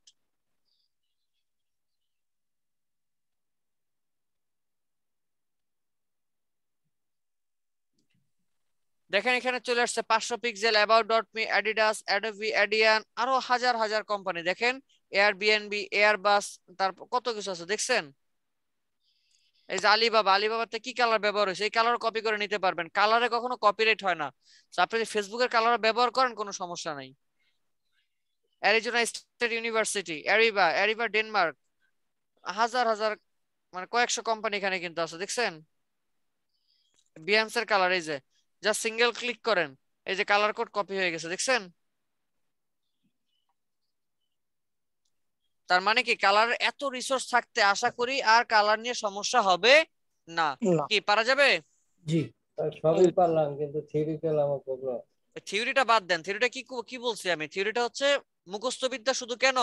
দেখেন এখানে চলে আসছে 500 pixel, about dot me, Adidas, Adobe, অ্যাডিয়ান, আরো হাজার হাজার কোম্পানি। দেখেন এয়ারবিএনবি, এয়ারবাস, তারপর কত কিছু আছে, দেখছেন? এই যে আলিবাবা, আলিবাবাতে কি কালার ব্যবহার হয়েছে, এই কালার কপি করে নিতে পারবেন, কালারে কখনো কপিরাইট হয় না। আপনি যদি ফেসবুকের কালার ব্যবহার করেন কোনো সমস্যা নাই। অ্যারিজোনা স্টেট ইউনিভার্সিটি, অ্যারিবা, অ্যারিবা ডেনমার্ক, হাজার হাজার মানে কয়েকশো কোম্পানি এখানে কিন্তু আছে, দেখছেন? বিহান্সের কালার, এই যে জাস্ট সিঙ্গেল ক্লিক করেন, এই যে কালার কোড কপি হয়ে গেছে, দেখছেন? তার মানে কি, কালার এত রিসোর্স থাকতে আশা করি আর কালার নিয়ে সমস্যা হবে না। কি পারা যাবে?
জি
স্যার সবই পারলাম কিন্তু থিওরিক্যাল আমার প্রবলেম।
থিওরিটা বাদ দেন, থিওরিটা কি কি বলছি আমি, থিওরিটা হচ্ছে মুখস্থ বিদ্যা শুধু। কেন?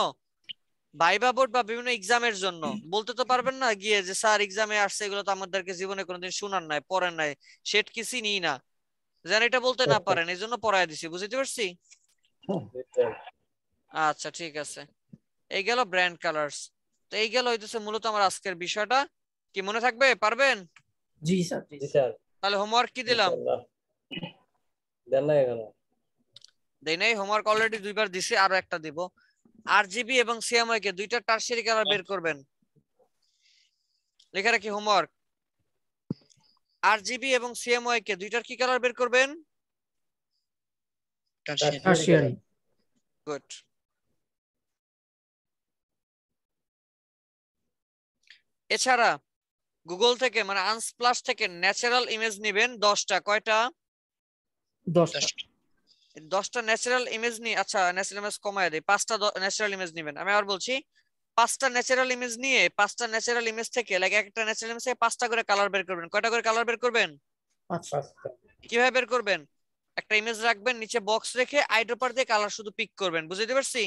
ভাইবা বোর্ড বা বিভিন্ন এক্সামের জন্য। বলতে তো পারবেন না গিয়ে যে স্যার এক্সামে আসছে, এগুলো তো আমাদেরকে জীবনে কোনোদিন শোনার নাই, পড়েন নাই, সেট কি চিনি না, যেন এটা বলতে না পারেন, এই জন্য পড়ায় দিছি, বুঝতে পারছি? আচ্ছা ঠিক আছে, এই গেল ব্র্যান্ড কালার্স। তো এই গেল হইতেছে মূলত আমার আজকের বিষয়টা। কি মনে থাকবে? পারবেন?
জি স্যার জি
জি
স্যার।
স্যার।
তাহলে হোমওয়ার্ক কি দিলাম?
ইনশাআল্লাহ। দেন না এখনো?
দেই নাই, হোমওয়ার্ক অলরেডি দুইবার দিছি, আরো একটা দিব। আরজিবি এবং সিএমওয়াই কে দুইটা টারশিয়ারি কালার বের করবেন, লেখা রাখি হোমওয়ার্ক। আরজিবি এবং সিএমওয়াই কে দুইটার কি কালার বের করবেন?
টারশিয়ারি।
গুড। এছাড়া গুগল থেকে মানে আনস্প্লাশ থেকে ন্যাচারাল ইমেজ নেবেন 10টা। কয়টা?
10টা।
10টা ন্যাচারাল ইমেজ নিয়ে, আচ্ছা ন্যাচারাল ইমেজ কমায় দেই, 5টা ন্যাচারাল ইমেজ নেবেন। আমি আবার বলছি, 5টা ন্যাচারাল ইমেজ নিয়ে 5টা ন্যাচারাল ইমেজ থেকে একটা ন্যাচারাল ইমেজ থেকে 5টা করে কালার বের করবেন। কয়টা করে কালার বের করবেন?
5টা।
কিভাবে বের করবেন? একটা ইমেজ রাখবেন, নিচে বক্স রেখে আইড্রপার দিয়ে কালার শুধু পিক করবেন, বুঝতে পারছি?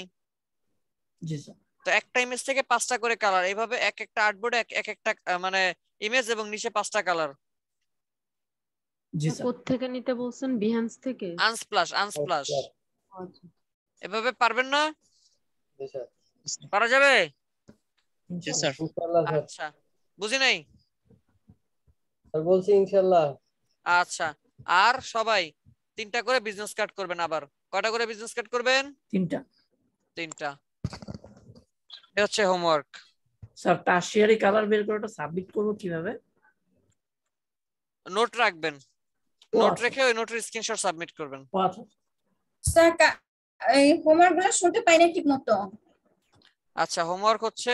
জি স্যার।
তো একটা ইমেজ থেকে 5টা করে কালার, এইভাবে এক একটা আর্টবোর্ডে এক একটা মানে ইমেজ এবং নিচে 5টা কালার।
জি স্যার।
কোত্থেকে নিতে বলছেন? বিহান্স থেকে?
আনস্প্লাশ, আনস্প্লাশ।
আচ্ছা।
এভাবে পারবেন না?
জি স্যার।
পারা যাবে?
জি স্যার।
ইনশাআল্লাহ স্যার।
আচ্ছা, বুঝি নাই।
স্যার বলছি ইনশাআল্লাহ।
আচ্ছা, আর সবাই 3টা করে বিজনেস কার্ড করবেন। আবার কয়টা করে বিজনেস কার্ড করবেন?
3টা।
3টা। এটা হচ্ছে হোমওয়ার্ক।
স্যার টারশিয়ারি কালার বের করে ওটা সাবমিট করব কিভাবে?
নোট রাখবেন, নোট রেখে ওই নোটের স্ক্রিনশট সাবমিট করবেন।
আচ্ছা
স্যার এই হোমওয়ার্কগুলো শুনতে পাই না ঠিকমতো।
আচ্ছা, হোমওয়ার্ক হচ্ছে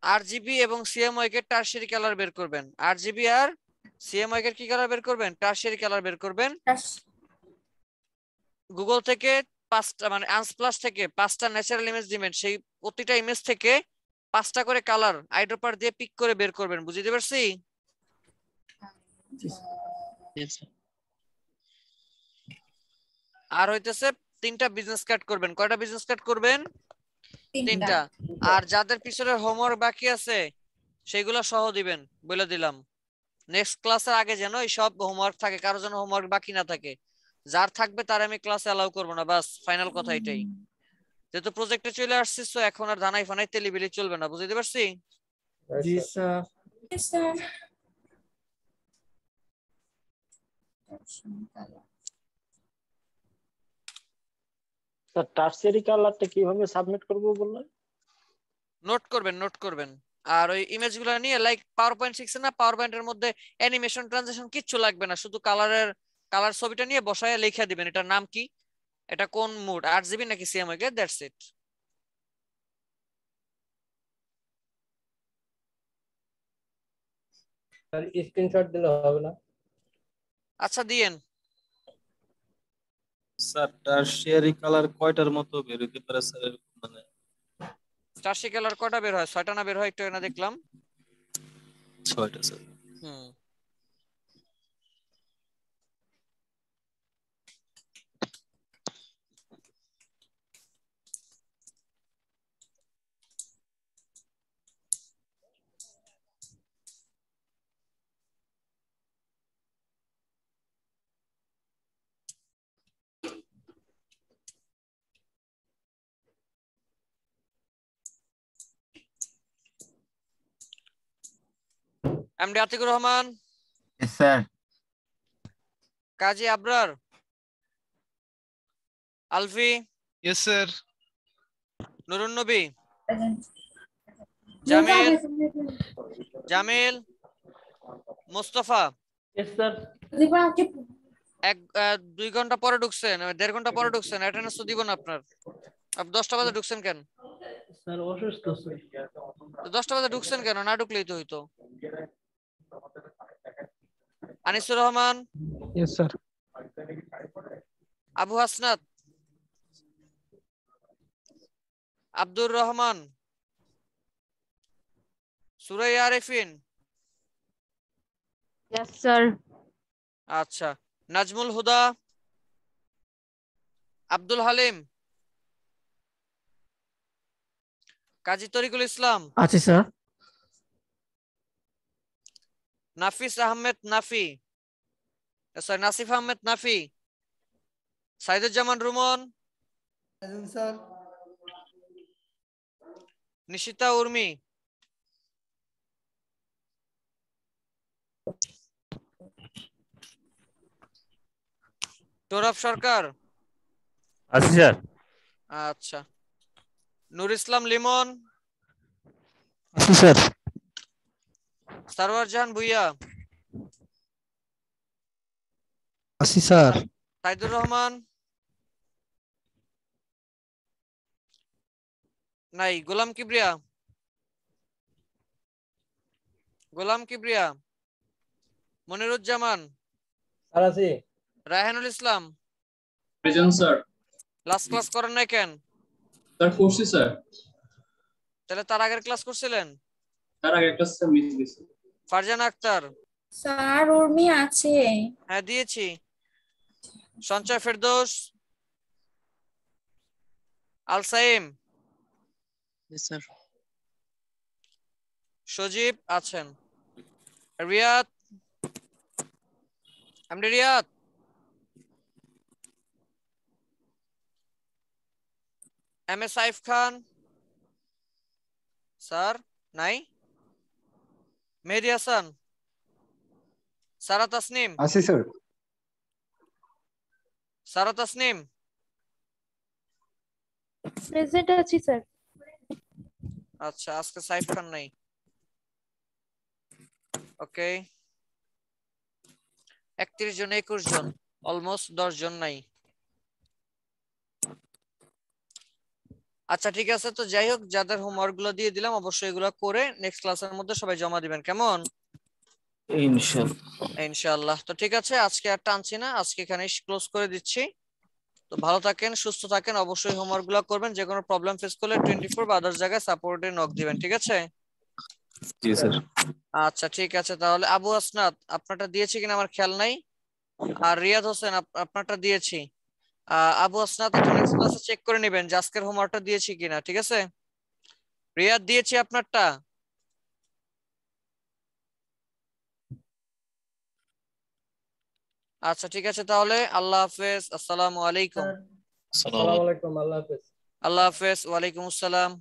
আরজিবি এবং সিএমওয়াই কে টারশিয়ারি কালার বের করবেন। আরজিবি আর সিএমওয়াই কে কি কালার বের করবেন? টারশিয়ারি কালার বের করবেন। গুগল থেকে 5টা মানে আনস্প্লাশ থেকে 5টা ন্যাচারাল ইমেজ দিবেন, সেই প্রতিটা ইমেজ থেকে 5টা করে কালার আইড্রপার দিয়ে পিক করে বের করবেন। বুঝতে পারছি? আর হইতেছে 3টা বিজনেস কার্ড করবেন। কয়টা বিজনেস কার্ড করবেন? 3টা। আর যাদের পিছনে হোমওয়ার্ক বাকি আছে সেগুলো সহ দিবেন, বলে দিলাম। নেক্সট ক্লাসের আগে যেন এই সব হোমওয়ার্ক থাকে, কারো যেন হোমওয়ার্ক বাকি না থাকে। যার থাকবে তার আমি ক্লাসে অ্যালাউ করব না, বাস ফাইনাল কথা এটাই। যেহেতু প্রজেক্টে চলে আসছিস তো এখন আর ধানাই ফানাই তেলিবিলি চলবে না। বুঝতে পারছি?
জি স্যার।
স্যার
স্যার টার্সিয়ারি কালারটা কিভাবে সাবমিট করব বললেন?
নোট করবেন, নোট করবেন। আর ওই ইমেজগুলো নিয়ে লাইক পাওয়ার পয়েন্ট 6 না, পাওয়ার পয়েন্টের মধ্যে অ্যানিমেশন ট্রানজিশন কিচ্ছু লাগবে না, শুধু কালার ছবিটা নিয়ে বসায় লিখে দিবেন এটার নাম কি, এটা কোন মুড, 8 GB নাকি সিএমওয়াই, দ্যাটস ইট।
আর স্ক্রিনশট দিলে হবে না?
আচ্ছা দিয়েন।
স্যার টারশিয়ারি কালার কয়টার মতো বের হতে পারে স্যার? এরকম মানে
টারশি কালার কয়টা বের হয়? 6টা না বের হয়? একটু না দেখলাম
6টা স্যার।
হুম। MD Atikur Rahman,
sir.
Kazi Abrar, Alfi,
yes sir.
Nurun Nabi, Jamil, Jamil, Mustafa.
Yes sir.
2 ঘন্টা পরে ঢুকছেন, 1.5 ঘন্টা পরে ঢুকছেন, অ্যাটেন্ডেন্স তো দিব না আপনার। আপনি 10টা বাজে ঢুকছেন কেন?
স্যার অসুস্থ স্যার।
10টা বাজে ঢুকছেন কেন? না ঢুকলেই তো হইতো। Anisur Rahman,
yes sir.
Abu Hasnat, Abdur Rahman, Suraiya Arifin.
Yes sir.
আচ্ছা, নাজমুল হুদা, আব্দুল হালিম, কাজী তরিকুল ইসলাম,
আছি স্যার।
নাফিস আহমেদ নাফি, সরি নাসিফ আহমেদ নাফি, সাইদুজ্জামান রুমন,
স্যার।
নিশিতা উর্মি, সৌরভ সরকার।
আছি স্যার।
আচ্ছা, নূর ইসলাম লিমন,
আছি স্যার।
সারওয়ার জাহান ভুইয়া,
আছি স্যার।
সাইদুর রহমান নাই, গোলাম কিবরিয়া, গোলাম কিবরিয়া, মনিরুজ্জামান,
স্যার আছি।
Raihanul Islam.
Present sir.
Last class করেন নাই কেন?
স্যার করছি স্যার।
তাহলে তার আগের ক্লাস করছিলেন?
তার আগে একটা স্যার মিস দিয়েছি।
ফারজানা আক্তার।
স্যার উর্মি আছে।
হ্যাঁ দিয়েছি। সঞ্চয় ফেরদৌস, আল সাইম,
স্যার।
সজীব আছেন, Riyad, MD Riyad, M A Saif Khan sir নাই, মেহেদি হাসান, সারা তাসনিম,
আছি স্যার।
সারা তাসনিম,
প্রেজেন্ট আছি স্যার।
আচ্ছা আজকে সাইফ খান নাই। ওকে, 31 জন 21 জন, অলমোস্ট 10 জন নাই। আচ্ছা ঠিক আছে, তো যাই হোক যাদের হোমওয়ার্ক গুলো দিয়ে দিলাম অবশ্যই এগুলো করে নেক্সট ক্লাসের মধ্যে সবাই জমা দিবেন, কেমন?
ইনশাআল্লাহ।
ইনশাআল্লাহ। তো ঠিক আছে, আজকে আর টানছি না, আজকে এখানে ক্লোজ করে দিচ্ছি। তো ভালো থাকেন, সুস্থ থাকেন, অবশ্যই হোমওয়ার্ক গুলো করবেন। যে কোনো প্রবলেম ফেস করলে 24 বা আদার্স জায়গায় সাপোর্টে নক দিবেন, ঠিক আছে?
জি স্যার।
আচ্ছা ঠিক আছে, তাহলে আবু আসনাদ আপনারটা দিয়েছি কিনা আমার খেয়াল নাই, আর রিয়াদ হোসেন আপনারটা দিয়েছি। আবু আসনাদ একটু নেক্সট ক্লাসে চেক করে নেবেন যে আজকের হোমওয়ার্কটা দিয়েছি কিনা, ঠিক আছে? রিয়াদ দিয়েছি আপনারটা। আচ্ছা ঠিক আছে, তাহলে আল্লাহ হাফেজ, আসসালামু আলাইকুম।
আসসালামু আলাইকুম, আল্লাহ হাফেজ।
আল্লাহ হাফেজ, ওয়ালাইকুম আসসালাম।